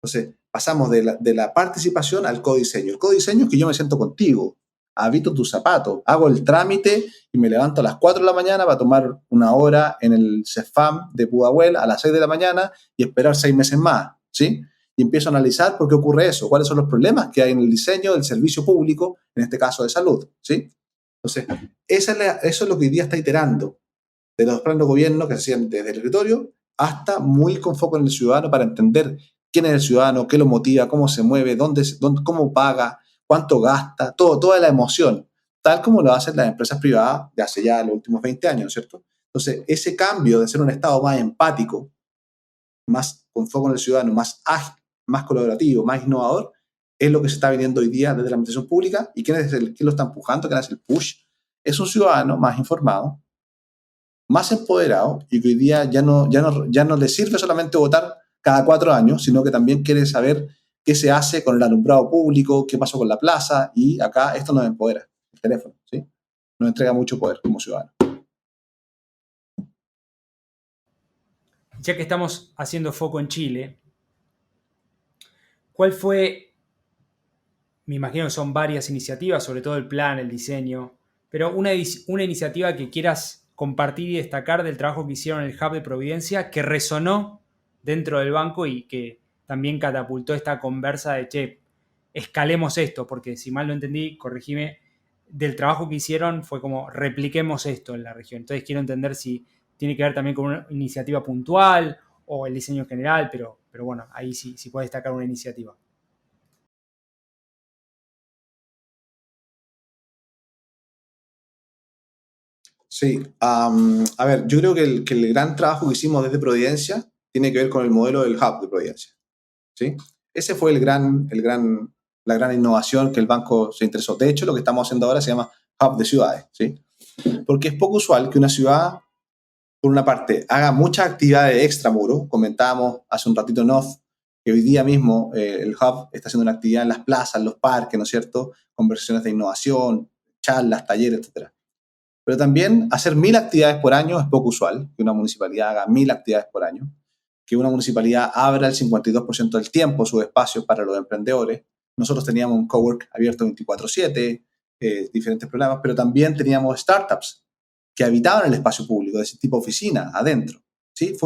Entonces, pasamos de la participación al codiseño. El codiseño es que yo me siento contigo, habito tus zapatos, hago el trámite y me levanto a las 4 de la mañana para tomar una hora en el CEFAM de Pudahuel a las 6 de la mañana y esperar 6 meses más, ¿sí? Y empiezo a analizar por qué ocurre eso, cuáles son los problemas que hay en el diseño del servicio público, en este caso de salud, ¿sí? Entonces, eso es lo que hoy día está iterando, de los planes de gobierno que se hacían desde el escritorio hasta muy con foco en el ciudadano para entender quién es el ciudadano, qué lo motiva, cómo se mueve, cómo paga, cuánto gasta, toda la emoción, tal como lo hacen las empresas privadas de hace ya los últimos 20 años, ¿cierto? Entonces, ese cambio de ser un Estado más empático, más con foco en el ciudadano, más ágil, más colaborativo, más innovador, es lo que se está viniendo hoy día desde la administración pública. ¿Y quién lo está empujando? ¿Quién es el push? Es un ciudadano más informado, más empoderado, y que hoy día ya no le sirve solamente votar cada 4 años, sino que también quiere saber qué se hace con el alumbrado público, qué pasó con la plaza, y acá esto nos empodera, el teléfono, ¿sí? Nos entrega mucho poder como ciudadanos. Ya que estamos haciendo foco en Chile, ¿cuál fue? Me imagino que son varias iniciativas, sobre todo el plan, el diseño, pero una iniciativa que quieras compartir y destacar del trabajo que hicieron en el Hub de Providencia, que resonó dentro del banco y que también catapultó esta conversa de, che, escalemos esto, porque si mal no entendí, corregime, del trabajo que hicieron fue como repliquemos esto en la región. Entonces quiero entender si tiene que ver también con una iniciativa puntual o el diseño en general, pero bueno, ahí sí puede destacar una iniciativa. Sí, a ver, yo creo que el gran trabajo que hicimos desde Providencia tiene que ver con el modelo del Hub de Providencia, ¿sí? Ese fue la gran innovación que el banco se interesó. De hecho, lo que estamos haciendo ahora se llama Hub de Ciudades, ¿sí? Porque es poco usual que una ciudad, por una parte, haga muchas actividades extramuro. Comentábamos hace un ratito en off que hoy día mismo el Hub está haciendo una actividad en las plazas, en los parques, ¿no es cierto? Conversaciones de innovación, charlas, talleres, etc. Pero también hacer 1000 actividades por año es poco usual, que una municipalidad haga 1000 actividades por año. que una municipalidad abra el 52% del tiempo sus espacios para los emprendedores. Nosotros teníamos un cowork abierto 24/7, diferentes programas, pero también teníamos startups que habitaban el espacio público, de ese tipo de oficina, adentro. ¿Sí?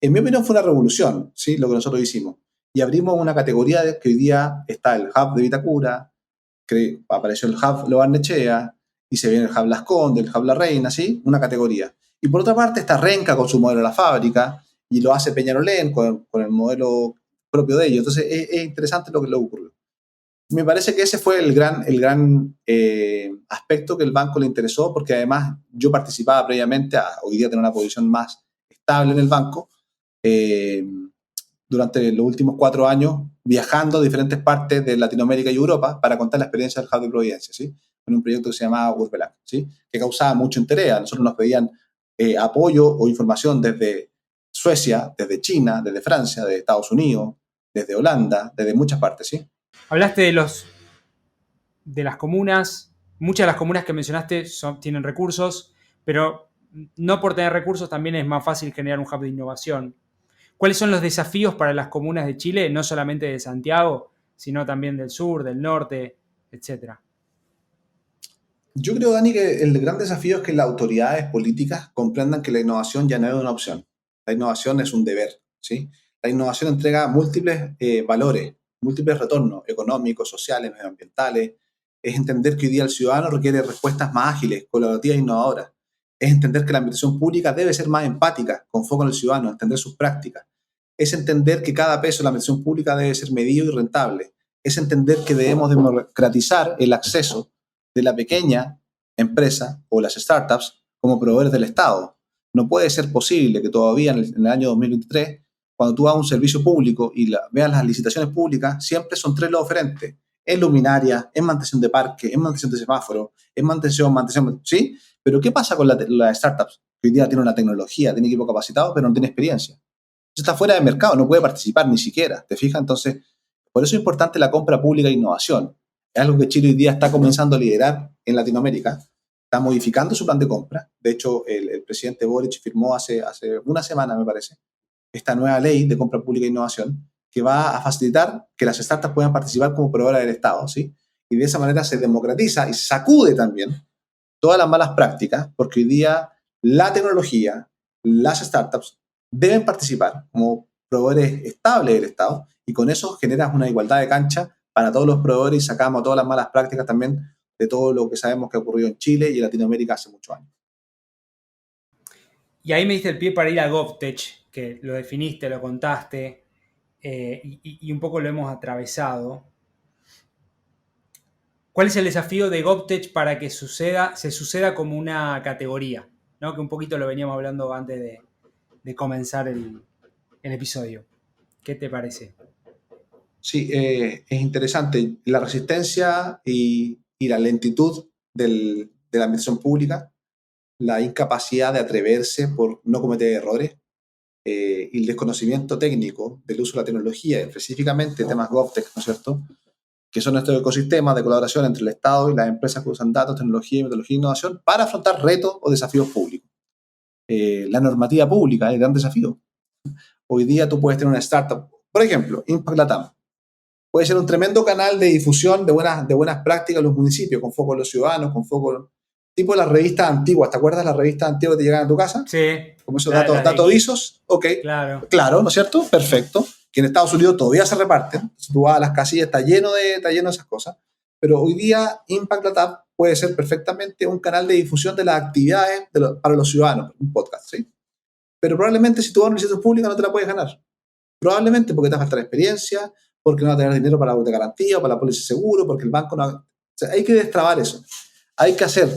En mi opinión, fue una revolución, ¿sí? Lo que nosotros hicimos. Y abrimos una categoría que hoy día está el Hub de Vitacura, que apareció el Hub Lo Barnechea, y se viene el Hub Las Condes, el Hub La Reina, ¿sí? Una categoría. Y por otra parte está Renca con su modelo de la fábrica, y lo hace Peñarolén con el modelo propio de ellos. Entonces es interesante lo que le ocurrió. Me parece que ese fue el gran aspecto que el banco le interesó, porque además yo participaba previamente a hoy día tener una posición más estable en el banco, durante los últimos 4 años, viajando a diferentes partes de Latinoamérica y Europa para contar la experiencia del Hub de Providencia, ¿sí? En un proyecto que se llamaba Urbelac, ¿sí? Que causaba mucho interés. A nosotros nos pedían apoyo o información desde Suecia, desde China, desde Francia, desde Estados Unidos, desde Holanda, desde muchas partes, ¿sí? Hablaste de las comunas. Muchas de las comunas que mencionaste tienen recursos, pero no por tener recursos también es más fácil generar un hub de innovación. ¿Cuáles son los desafíos para las comunas de Chile, no solamente de Santiago, sino también del sur, del norte, etcétera? Yo creo, Dani, que el gran desafío es que las autoridades políticas comprendan que la innovación ya no es una opción. La innovación es un deber, ¿sí? La innovación entrega múltiples valores, múltiples retornos económicos, sociales, medioambientales. Es entender que hoy día el ciudadano requiere respuestas más ágiles, colaborativas e innovadoras. Es entender que la administración pública debe ser más empática, con foco en el ciudadano, entender sus prácticas. Es entender que cada peso de la administración pública debe ser medido y rentable. Es entender que debemos democratizar el acceso de la pequeña empresa o las startups como proveedores del Estado. No puede ser posible que todavía en el año 2023, cuando tú hagas un servicio público y veas las licitaciones públicas, siempre son 3 los oferentes. En luminaria, en mantención de parque, en mantención de semáforo, en mantención, ¿sí? Pero ¿qué pasa con las startups? Que hoy día tiene una tecnología, tiene equipo capacitado, pero no tiene experiencia. Está fuera del mercado, no puede participar ni siquiera, ¿te fijas? Entonces, por eso es importante la compra pública e innovación. Es algo que Chile hoy día está comenzando a liderar en Latinoamérica. Está modificando su plan de compra. De hecho, el presidente Boric firmó hace una semana, me parece, esta nueva ley de compra pública e innovación que va a facilitar que las startups puedan participar como proveedoras del Estado, ¿sí? Y de esa manera se democratiza y sacude también todas las malas prácticas, porque hoy día la tecnología, las startups deben participar como proveedores estables del Estado, y con eso generas una igualdad de cancha para todos los proveedores y sacamos todas las malas prácticas también de todo lo que sabemos que ha ocurrido en Chile y en Latinoamérica hace muchos años. Y ahí me diste el pie para ir a GovTech, que lo definiste, lo contaste, y un poco lo hemos atravesado. ¿Cuál es el desafío de GovTech para que se suceda como una categoría? ¿No? Que un poquito lo veníamos hablando antes de comenzar el episodio. ¿Qué te parece? Sí, es interesante. La resistencia y la lentitud de la administración pública, la incapacidad de atreverse por no cometer errores, y el desconocimiento técnico del uso de la tecnología, específicamente temas GovTech, ¿no es cierto?, que son estos ecosistemas de colaboración entre el Estado y las empresas que usan datos, tecnología, metodología e innovación para afrontar retos o desafíos públicos. La normativa pública es el gran desafío. Hoy día tú puedes tener una startup, por ejemplo, Impact Latam. Puede ser un tremendo canal de difusión de buenas prácticas en los municipios, con foco en los ciudadanos, con foco tipo las revistas antiguas. ¿Te acuerdas las revistas antiguas que te llegan a tu casa? Sí. Como esos datos ISOs. Ok. Claro, ¿no es cierto? Perfecto. Que en Estados Unidos todavía se reparten. Si tú vas a las casillas, está lleno de esas cosas. Pero hoy día Impact Latam puede ser perfectamente un canal de difusión de las actividades para los ciudadanos, un podcast, ¿sí? Pero probablemente si tú vas a una licitación pública no te la puedes ganar. Probablemente porque te va a faltar experiencia, porque no va a tener dinero para la de garantía o para la póliza de seguro, porque el banco no... O sea, hay que destrabar eso. Hay que hacer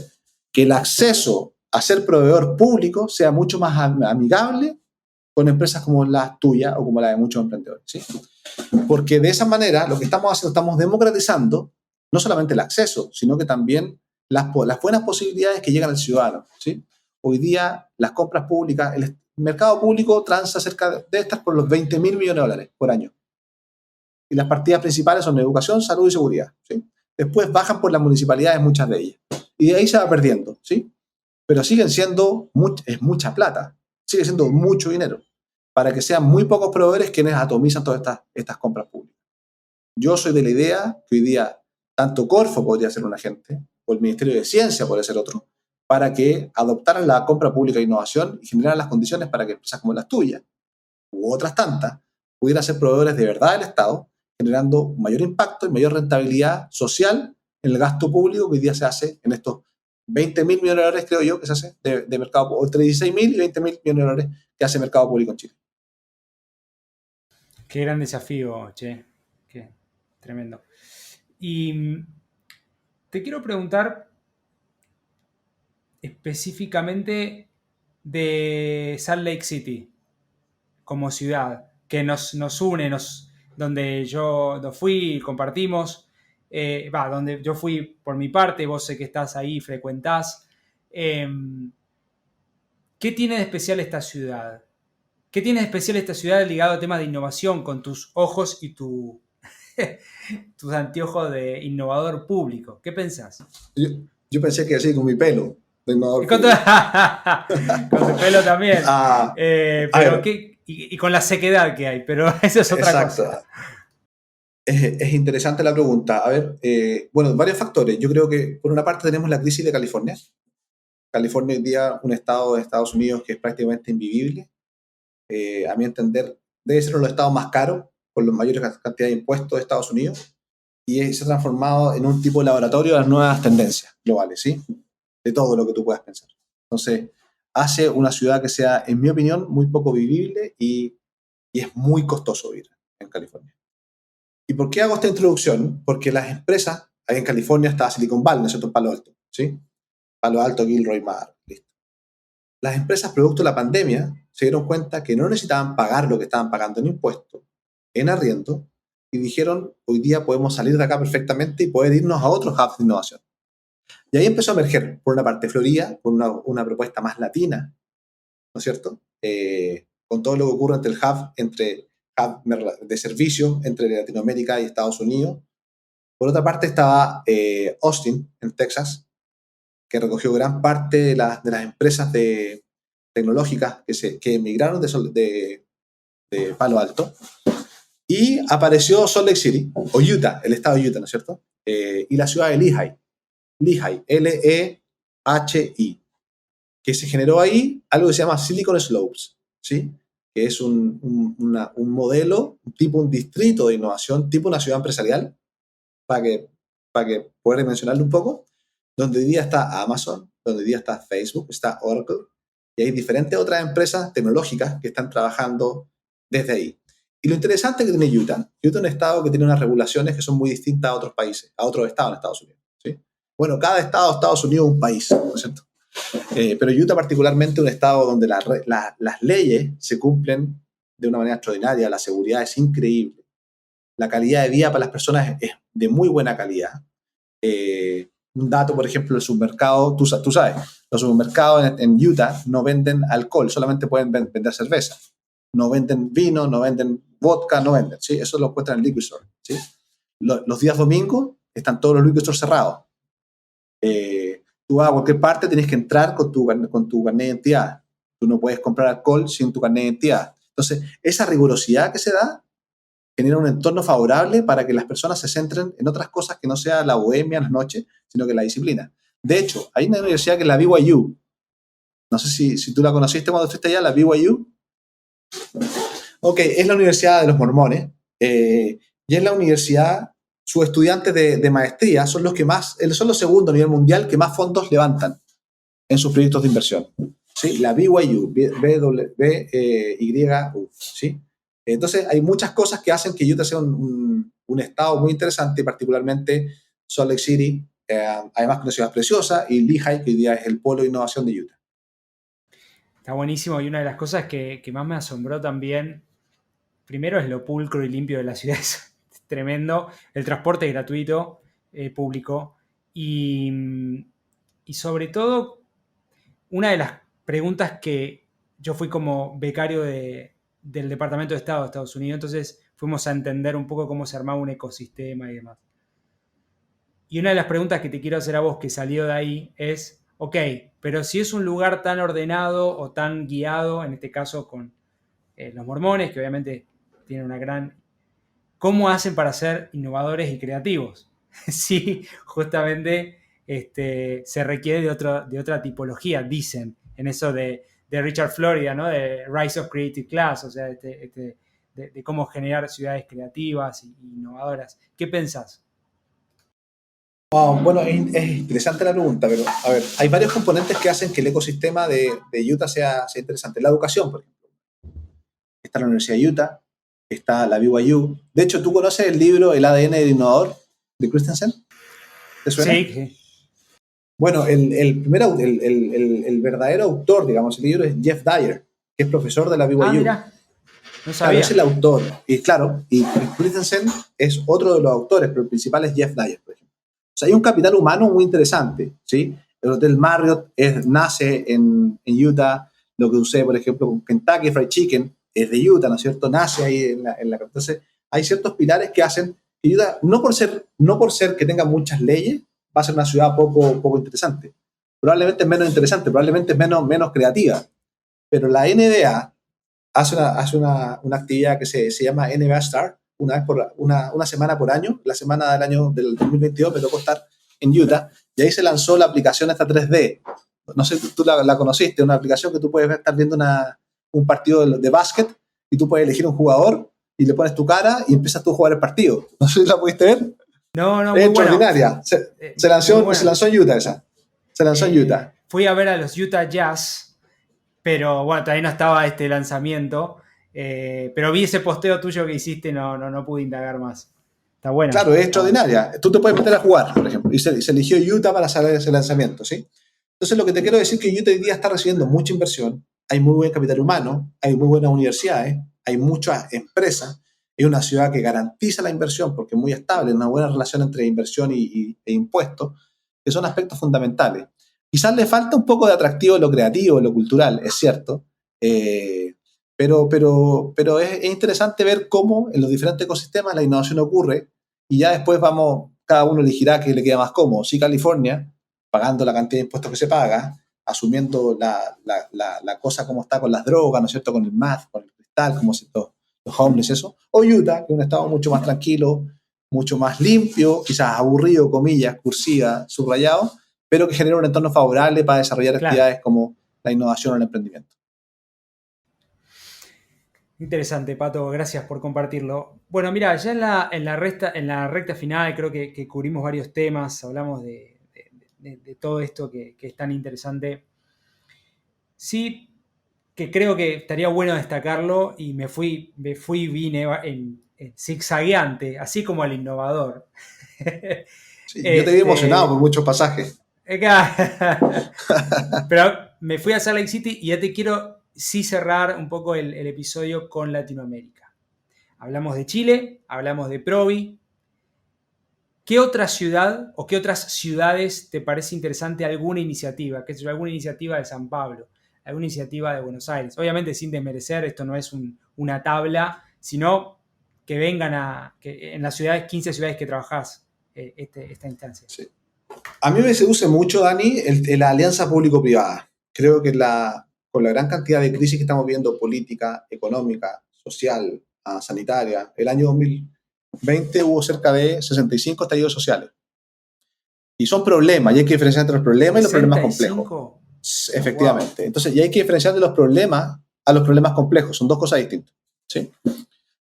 que el acceso a ser proveedor público sea mucho más amigable con empresas como las tuyas o como la de muchos emprendedores, ¿sí? Porque de esa manera lo que estamos haciendo, estamos democratizando no solamente el acceso, sino que también las buenas posibilidades que llegan al ciudadano, ¿sí? Hoy día las compras públicas, el mercado público transa cerca de estas por los 20.000 millones de dólares por año. Y las partidas principales son educación, salud y seguridad, ¿sí? Después bajan por las municipalidades muchas de ellas. Y de ahí se va perdiendo, ¿sí? Pero siguen siendo, es mucha plata, sigue siendo mucho dinero. para que sean muy pocos proveedores quienes atomizan todas estas compras públicas. Yo soy de la idea que hoy día tanto Corfo podría ser un agente, o el Ministerio de Ciencia podría ser otro, para que adoptaran la compra pública de innovación y generaran las condiciones para que empresas como las tuyas, u otras tantas, pudieran ser proveedores de verdad del Estado, generando mayor impacto y mayor rentabilidad social en el gasto público que hoy día se hace en estos 20.000 millones de dólares, creo yo, que se hace de mercado, o entre 16.000 y 20.000 millones de dólares que hace el mercado público en Chile. Qué gran desafío, che. Qué tremendo. Y te quiero preguntar específicamente de Salt Lake City como ciudad, que nos une, donde yo fui, compartimos, donde yo fui por mi parte, vos sé que estás ahí, frecuentás. ¿Qué tiene de especial esta ciudad? ¿Qué tiene de especial esta ciudad ligado a temas de innovación con tus ojos y tus anteojos de innovador público? ¿Qué pensás? Yo pensé que así con mi pelo, de innovador Y con, público. con tu pelo también. Pero ver, y con la sequedad que hay, pero eso es otra exacto. cosa. Es interesante la pregunta. A ver, bueno, varios factores. Yo creo que por una parte tenemos la crisis de California. California hoy día un estado de Estados Unidos que es prácticamente invivible. A mi entender, debe ser uno de los estados más caros, con las mayores cantidades de impuestos de Estados Unidos, y se ha transformado en un tipo de laboratorio de las nuevas tendencias globales, ¿sí? De todo lo que tú puedas pensar. Entonces, hace una ciudad que sea, en mi opinión, muy poco vivible y es muy costoso vivir en California. ¿Y por qué hago esta introducción? Porque las empresas, ahí en California está Silicon Valley, ¿no es cierto? Palo Alto, ¿sí? Palo Alto, Gilroy, Mar, listo. Las empresas, producto de la pandemia, se dieron cuenta que no necesitaban pagar lo que estaban pagando en impuestos, en arriendo, y dijeron, hoy día podemos salir de acá perfectamente y poder irnos a otros hubs de innovación. Y ahí empezó a emerger, por una parte, Florida, con una propuesta más latina, ¿no es cierto? Con todo lo que ocurre entre hub de servicio entre Latinoamérica y Estados Unidos. Por otra parte estaba Austin, en Texas, que recogió gran parte de las empresas tecnológicas que emigraron de Palo Alto. Y apareció Salt Lake City, o Utah, el estado de Utah, ¿no es cierto? Y la ciudad de Lehi, Lehi, que se generó ahí algo que se llama Silicon Slopes, ¿sí? Que es un modelo, un distrito de innovación, tipo una ciudad empresarial, para que poder mencionarlo un poco, donde hoy día está Amazon, donde hoy día está Facebook, está Oracle, y hay diferentes otras empresas tecnológicas que están trabajando desde ahí. Y lo interesante que tiene Utah es un estado que tiene unas regulaciones que son muy distintas a otros países, a otros estados en Estados Unidos, ¿sí? Bueno, cada estado de Estados Unidos es un país, ¿no es cierto? Pero Utah particularmente un estado donde las leyes se cumplen de una manera extraordinaria, la seguridad es increíble, la calidad de vida para las personas es de muy buena calidad. Un dato, por ejemplo, el supermercado, tú sabes, los supermercados en Utah no venden alcohol, solamente pueden vender cerveza. No venden vino, no venden vodka, no venden, ¿sí? Eso lo encuentran en liquor store, ¿sí? Los días domingos están todos los liquor stores cerrados. Tú vas a cualquier parte, tienes que entrar con tu carnet de identidad. Tú no puedes comprar alcohol sin tu carnet de identidad. Entonces, esa rigurosidad que se da genera un entorno favorable para que las personas se centren en otras cosas que no sea la bohemia en las noches, sino que la disciplina. De hecho, hay una universidad que es la BYU. No sé si tú la conociste cuando estuviste allá, la BYU. Ok, es la Universidad de los Mormones. Y es la universidad, sus estudiantes de maestría son los segundos a nivel mundial que más fondos levantan en sus proyectos de inversión. ¿Sí? La BYU, BYU, ¿sí? Entonces, hay muchas cosas que hacen que Utah sea un estado muy interesante, particularmente Salt Lake City, además que una ciudad preciosa, y Lehi, que hoy día es el polo de innovación de Utah. Está buenísimo, y una de las cosas que más me asombró también, primero es lo pulcro y limpio de la ciudad, es tremendo, el transporte es gratuito, público, y sobre todo, una de las preguntas que yo fui como becario del Departamento de Estado de Estados Unidos, entonces fuimos a entender un poco cómo se armaba un ecosistema y demás. Y una de las preguntas que te quiero hacer a vos que salió de ahí es, ok, pero si es un lugar tan ordenado o tan guiado, en este caso con los mormones, que obviamente tienen una gran... ¿Cómo hacen para ser innovadores y creativos? Sí, justamente se requiere de otra tipología, dicen, en eso de Richard Florida, ¿no? De Rise of Creative Class, o sea, de cómo generar ciudades creativas e innovadoras. ¿Qué pensás? Wow, bueno, es interesante la pregunta, pero a ver, hay varios componentes que hacen que el ecosistema de Utah sea interesante. La educación, por ejemplo. Está la Universidad de Utah, está la BYU. De hecho, ¿tú conoces el libro El ADN del innovador de Christensen? ¿Te suena? Sí. Bueno, el verdadero autor, digamos, el libro es Jeff Dyer, que es profesor de la BYU. Ah, mira, no Claro, sabía. es el autor. Y claro, y Christensen es otro de los autores, pero el principal es Jeff Dyer, por ejemplo. O sea, hay un capital humano muy interesante, ¿sí? El Hotel Marriott nace en Utah, lo que usé, por ejemplo, con Kentucky Fried Chicken, es de Utah, ¿no es cierto? Nace ahí en la entonces, hay ciertos pilares que hacen que Utah, no por ser que tenga muchas leyes, va a ser una ciudad poco interesante. Probablemente es menos interesante, probablemente es menos creativa. Pero la NBA hace una actividad que se llama NBA Star, una semana por año. La semana del año del 2022 me tocó estar en Utah y ahí se lanzó la aplicación esta 3D. No sé si tú la conociste, una aplicación que tú puedes estar viendo un partido de básquet y tú puedes elegir un jugador y le pones tu cara y empiezas tú a jugar el partido. No sé si la pudiste ver. No, Es muy extraordinaria. bueno. Se lanzó en Utah esa. Se lanzó en Utah. Fui a ver a los Utah Jazz, pero bueno, todavía no estaba este lanzamiento. Pero vi ese posteo tuyo que hiciste, no pude indagar más. Está buena. Claro, es extraordinaria. Tú te puedes meter a jugar, por ejemplo, y se eligió Utah para hacer ese lanzamiento, ¿sí? Entonces, lo que te quiero decir es que Utah hoy día está recibiendo mucha inversión, hay muy buen capital humano, hay muy buenas universidades, hay muchas empresas, es una ciudad que garantiza la inversión porque es muy estable, una buena relación entre inversión e impuestos, que son aspectos fundamentales. Quizás le falta un poco de atractivo en lo creativo, en lo cultural, es cierto, pero es interesante ver cómo en los diferentes ecosistemas la innovación ocurre y ya después cada uno elegirá qué le queda más cómodo. Si California, pagando la cantidad de impuestos que se paga, asumiendo la cosa como está con las drogas, ¿no es cierto?, con el meth, con el cristal, como los homeless, eso. O Utah, que es un estado mucho más tranquilo, mucho más limpio, quizás aburrido, comillas, cursiva, subrayado, pero que genera un entorno favorable para desarrollar actividades como la innovación o el emprendimiento. Interesante, Pato, gracias por compartirlo. Bueno, mira, ya en la recta final creo que cubrimos varios temas, hablamos de todo esto que es tan interesante. Sí, que creo que estaría bueno destacarlo y vine en zigzagueante, así como el innovador. Sí, yo te vi emocionado por muchos pasajes. Pero me fui a Salt Lake City y ya te quiero cerrar un poco el episodio con Latinoamérica. Hablamos de Chile, hablamos de Provi. ¿Qué otra ciudad o qué otras ciudades te parece interesante alguna iniciativa? ¿Qué sé yo, alguna iniciativa de San Pablo? ¿Alguna iniciativa de Buenos Aires? Obviamente sin desmerecer, esto no es una tabla, sino que vengan que en las 15 ciudades que trabajás esta instancia. Sí. A mí me seduce mucho, Dani, la alianza público-privada. Creo que con la gran cantidad de crisis que estamos viendo, política, económica, social, sanitaria, el año 2020 hubo cerca de 65 estallidos sociales. Y son problemas, y hay que diferenciar entre los problemas y los problemas complejos. Efectivamente. Wow. Entonces, y hay que diferenciar de los problemas a los problemas complejos. Son dos cosas distintas. ¿Sí?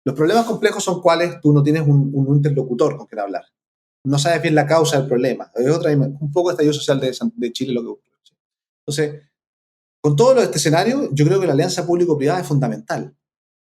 Los problemas complejos son cuáles tú no tienes un interlocutor con quien hablar. No sabes bien la causa del problema. Es un poco estallido social de Chile lo que ocurre. ¿Sí? Entonces, con todo este escenario, yo creo que la alianza público-privada es fundamental.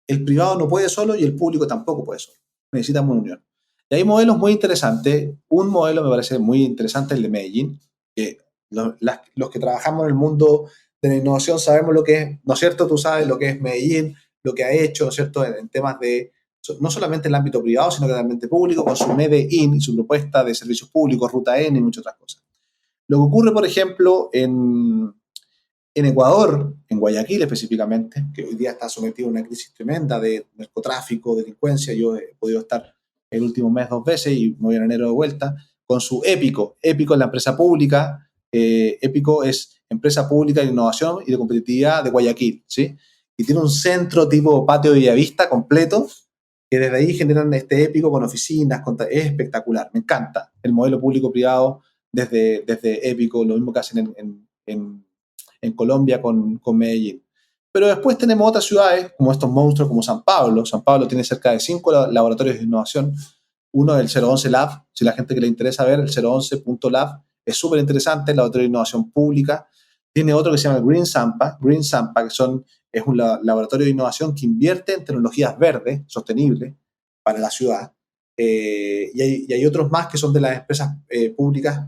El privado no puede solo y el público tampoco puede solo. Necesitamos una unión. Y hay modelos muy interesantes. Un modelo me parece muy interesante, el de Medellín, que los que trabajamos en el mundo de la innovación sabemos lo que es, ¿no es cierto? Tú sabes lo que es Medellín, lo que ha hecho, ¿no es cierto?, en temas de, no solamente en el ámbito privado, sino que también público, con su Medellín y su propuesta de servicios públicos, Ruta N y muchas otras cosas. Lo que ocurre, por ejemplo, en Ecuador, en Guayaquil específicamente, que hoy día está sometido a una crisis tremenda de narcotráfico, delincuencia. Yo he podido estar el último mes 2 veces y me voy en enero de vuelta, con su Épico. Épico es la empresa pública, Épico es empresa pública de innovación y de competitividad de Guayaquil, ¿sí? y tiene un centro tipo patio de Villavista completo, que desde ahí generan este épico con oficinas, es espectacular, me encanta el modelo público-privado desde épico, lo mismo que hacen en Colombia con Medellín. Pero después tenemos otras ciudades, como estos monstruos, como San Pablo. San Pablo tiene cerca de 5 laboratorios de innovación. Uno es el 011 Lab, si la gente que le interesa ver, el 011.lab, es súper interesante, el laboratorio de innovación pública. Tiene otro que se llama el Green Sampa, que es un laboratorio de innovación que invierte en tecnologías verdes, sostenibles, para la ciudad. Y hay otros más que son de las empresas públicas,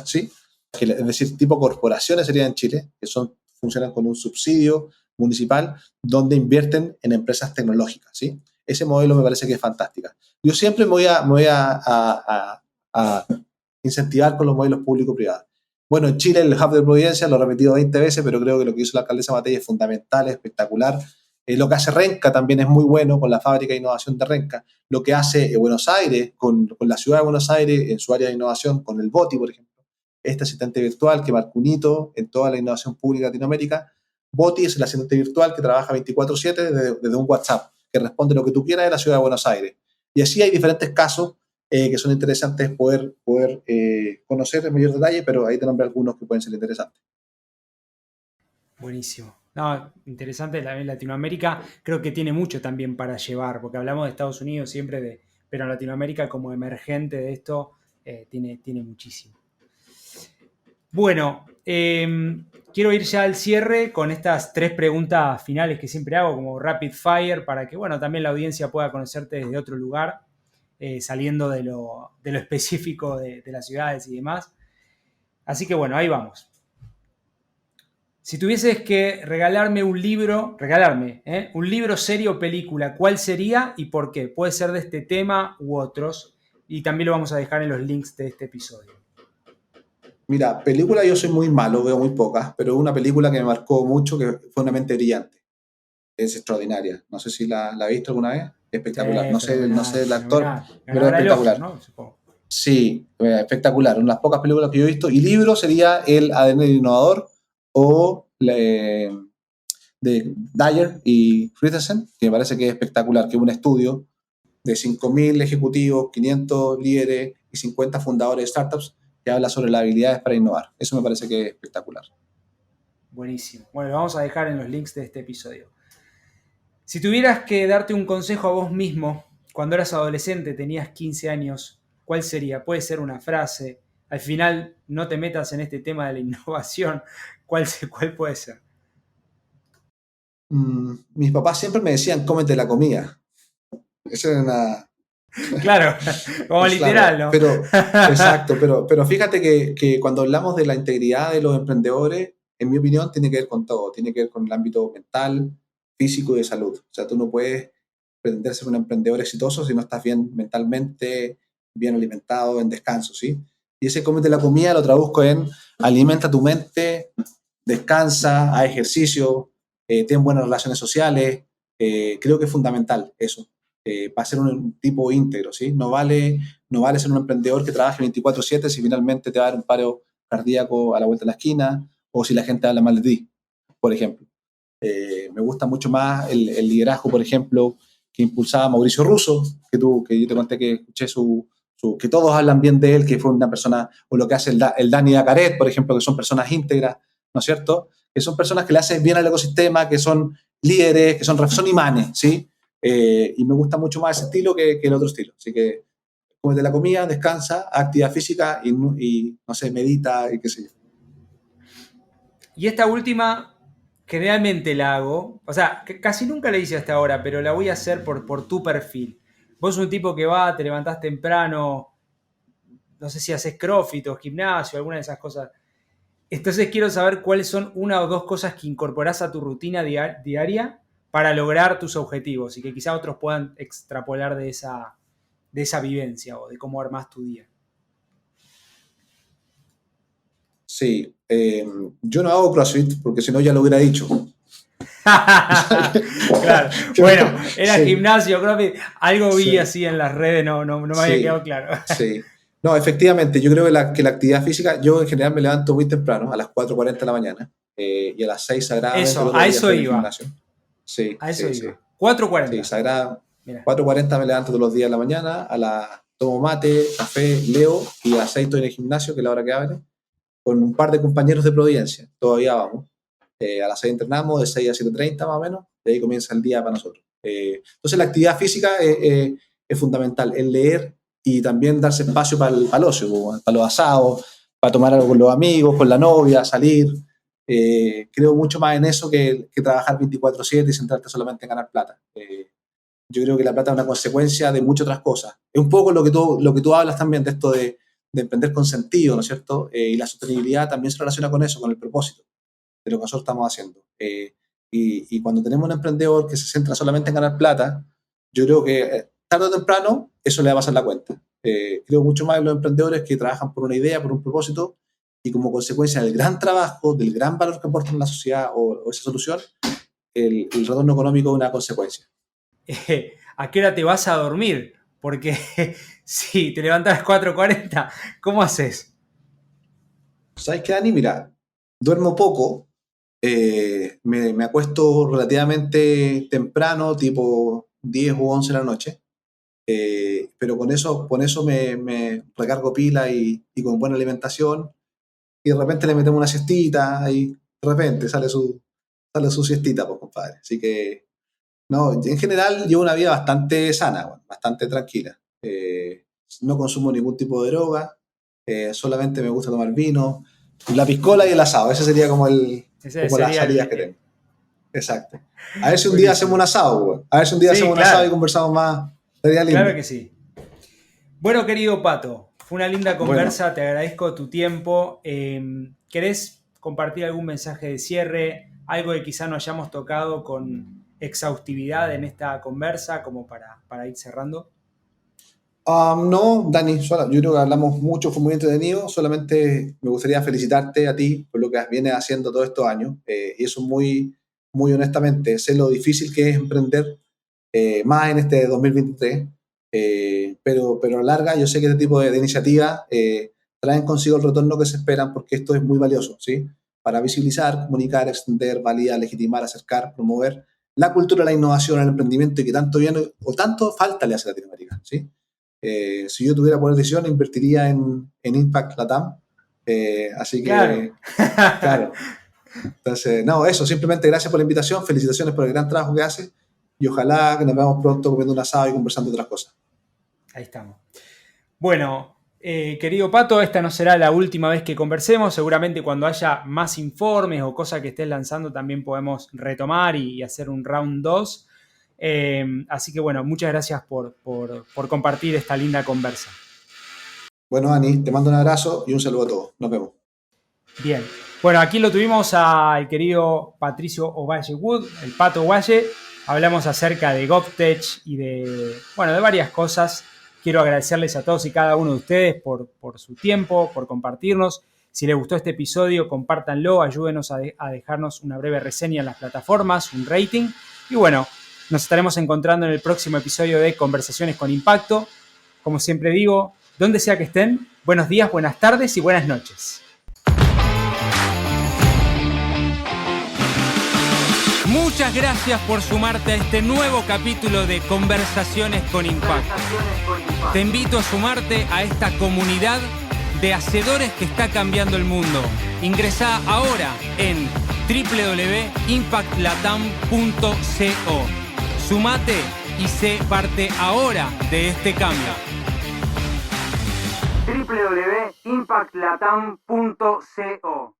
¿sí? Es decir, tipo corporaciones serían en Chile, que funcionan con un subsidio municipal donde invierten en empresas tecnológicas, ¿sí? Ese modelo me parece que es fantástica. Yo siempre me voy a incentivar con los modelos público-privados. Bueno, en Chile el Hub de Providencia lo he repetido 20 veces, pero creo que lo que hizo la alcaldesa Matei es fundamental, es espectacular. Lo que hace Renca también es muy bueno con la fábrica de innovación de Renca. Lo que hace Buenos Aires, con la ciudad de Buenos Aires en su área de innovación, con el BOTI, por ejemplo, este asistente virtual que marca un hito en toda la innovación pública de Latinoamérica. BOTI es el asistente virtual que trabaja 24/7 desde un WhatsApp, que responde lo que tú quieras de la ciudad de Buenos Aires. Y así hay diferentes casos que son interesantes poder conocer en mayor detalle, pero ahí te nombré algunos que pueden ser interesantes. Buenísimo. No, interesante, Latinoamérica creo que tiene mucho también para llevar, porque hablamos de Estados Unidos siempre, pero Latinoamérica como emergente de esto tiene muchísimo. Bueno, quiero ir ya al cierre con estas 3 preguntas finales que siempre hago, como rapid fire, para que también la audiencia pueda conocerte desde otro lugar, saliendo de lo específico de las ciudades y demás. Así que ahí vamos. Si tuvieses que regalarme un libro, serie o película, ¿cuál sería y por qué? Puede ser de este tema u otros, y también lo vamos a dejar en los links de este episodio. Mira, película yo soy muy malo, veo muy pocas, pero una película que me marcó mucho, que fue Una mente brillante. Es extraordinaria. No sé si la has visto alguna vez. Espectacular. No sé el actor, pero es espectacular. ¿No? Sí, espectacular. Una de las pocas películas que yo he visto. Y libro sería El ADN del Innovador o de Dyer y Friedrichsen, que me parece que es espectacular, que es un estudio de 5.000 ejecutivos, 500 líderes y 50 fundadores de startups que habla sobre las habilidades para innovar. Eso me parece que es espectacular. Buenísimo. Bueno, lo vamos a dejar en los links de este episodio. Si tuvieras que darte un consejo a vos mismo cuando eras adolescente, tenías 15 años, ¿cuál sería? Puede ser una frase. Al final, no te metas en este tema de la innovación. ¿Cuál puede ser? Mis papás siempre me decían, cómete la comida. Eso era una... Claro, como literal, claro, ¿no? Pero, exacto, pero fíjate que cuando hablamos de la integridad de los emprendedores, en mi opinión, tiene que ver con todo. Tiene que ver con el ámbito mental, físico y de salud. O sea, tú no puedes pretender ser un emprendedor exitoso si no estás bien mentalmente, bien alimentado, en descanso, ¿sí? Y ese cómete la comida lo traduzco en alimenta tu mente, descansa, haz ejercicio, ten buenas relaciones sociales. Creo que es fundamental eso. Para ser un tipo íntegro, ¿sí? No vale ser un emprendedor que trabaje 24/7 si finalmente te va a dar un paro cardíaco a la vuelta de la esquina o si la gente habla mal de ti, por ejemplo. Me gusta mucho más el liderazgo, por ejemplo, que impulsaba Mauricio Russo, que yo te conté que escuché que todos hablan bien de él, que fue una persona, o lo que hace el Dani Dacaret, por ejemplo, que son personas íntegras, ¿no es cierto? Que son personas que le hacen bien al ecosistema, que son líderes, que son imanes, ¿sí? Y me gusta mucho más ese estilo que el otro estilo. Así que cómete la comida, descansa, actividad física y no sé, medita y qué sé yo. Y esta última, generalmente la hago, o sea, casi nunca la hice hasta ahora, pero la voy a hacer por tu perfil. Vos sos un tipo que va, te levantás temprano, no sé si haces CrossFit o gimnasio, alguna de esas cosas. Entonces quiero saber cuáles son una o dos cosas que incorporás a tu rutina diaria para lograr tus objetivos y que quizá otros puedan extrapolar de esa vivencia o de cómo armás tu día. Sí, yo no hago CrossFit porque si no ya lo hubiera dicho. Claro, bueno, era sí. Gimnasio, CrossFit, algo vi así en las redes, no me había quedado claro. Sí, no, efectivamente, yo creo que la actividad física, yo en general me levanto muy temprano, a las 4:40 de la mañana, y a las 6 sagradamente. Eso, a eso iba. Sí, a eso sí, iba. Sí. 4:40. Sí, sagrada. 4:40 me levanto todos los días de la mañana, tomo mate, café, leo, y a las 6 estoy en el gimnasio, que es la hora que abre, con un par de compañeros de Providencia. Todavía vamos. A las 6 entrenamos, de 6 a 7:30 más o menos, de ahí comienza el día para nosotros. Entonces la actividad física es fundamental, el leer y también darse espacio para el ocio, para los asados, para tomar algo con los amigos, con la novia, salir. Creo mucho más en eso que trabajar 24/7 y centrarte solamente en ganar plata. Yo creo que la plata es una consecuencia de muchas otras cosas. Es un poco lo que tú hablas también de esto de emprender con sentido, ¿no es cierto? Y la sostenibilidad también se relaciona con eso, con el propósito de lo que nosotros estamos haciendo. Y cuando tenemos un emprendedor que se centra solamente en ganar plata, yo creo que tarde o temprano eso le va a pasar la cuenta. Creo mucho más en los emprendedores que trabajan por una idea, por un propósito, y como consecuencia del gran trabajo, del gran valor que aportan a la sociedad o esa solución, el retorno económico es una consecuencia. ¿A qué hora te vas a dormir? Porque si te levantas a las 4:40, ¿cómo haces? ¿Sabes qué, Dani? Mira, duermo poco, me acuesto relativamente temprano, tipo 10 u 11 de la noche, pero con eso me recargo pila y con buena alimentación, y de repente le metemos una siestita y de repente sale su siestita, pues, compadre. Así que, no, en general llevo una vida bastante sana, bueno, bastante tranquila. No consumo ningún tipo de droga, solamente me gusta tomar vino, la piscola y el asado. Ese sería como las salidas que tengo. Exacto. A ver si un día hacemos un asado, güey. A ver si un día hacemos un asado y conversamos más. Sería lindo. Claro que sí. Bueno, querido Pato, fue una linda conversa, te agradezco tu tiempo. ¿Querés compartir algún mensaje de cierre? Algo que quizá no hayamos tocado con exhaustividad en esta conversa, como para ir cerrando. No, Dani, yo creo que hablamos mucho, fue muy entretenido. Solamente me gustaría felicitarte a ti por lo que vienes haciendo todos estos años. Y eso muy, muy honestamente, sé lo difícil que es emprender, más en este 2023. Pero a la larga, yo sé que este tipo de iniciativas traen consigo el retorno que se esperan, porque esto es muy valioso, ¿sí? Para visibilizar, comunicar, extender, validar, legitimar, acercar, promover la cultura de la innovación, el emprendimiento, y que tanto bien o tanto falta le hace a Latinoamérica, ¿sí? Si yo tuviera poder de decisión, invertiría en Impact Latam. Así que, claro. Entonces, no, eso, simplemente gracias por la invitación, felicitaciones por el gran trabajo que haces, y ojalá que nos veamos pronto comiendo un asado y conversando otras cosas. Ahí estamos. Bueno, querido Pato, esta no será la última vez que conversemos. Seguramente cuando haya más informes o cosas que estés lanzando también podemos retomar y hacer un round 2. Así que bueno, muchas gracias por compartir esta linda conversa. Bueno, Ani, te mando un abrazo y un saludo a todos. Nos vemos. Bien. Bueno, aquí lo tuvimos al querido Patricio Ovalle Wood, el Pato Ovalle. Hablamos acerca de GovTech y de varias cosas. Quiero agradecerles a todos y cada uno de ustedes por su tiempo, por compartirnos. Si les gustó este episodio, compártanlo, ayúdenos a dejarnos una breve reseña en las plataformas, un rating. Y bueno, nos estaremos encontrando en el próximo episodio de Conversaciones con Impacto. Como siempre digo, donde sea que estén, buenos días, buenas tardes y buenas noches. Muchas gracias por sumarte a este nuevo capítulo de Conversaciones con Impacto. Te invito a sumarte a esta comunidad de hacedores que está cambiando el mundo. Ingresá ahora en www.impactlatam.co. Sumate y sé parte ahora de este cambio. www.impactlatam.co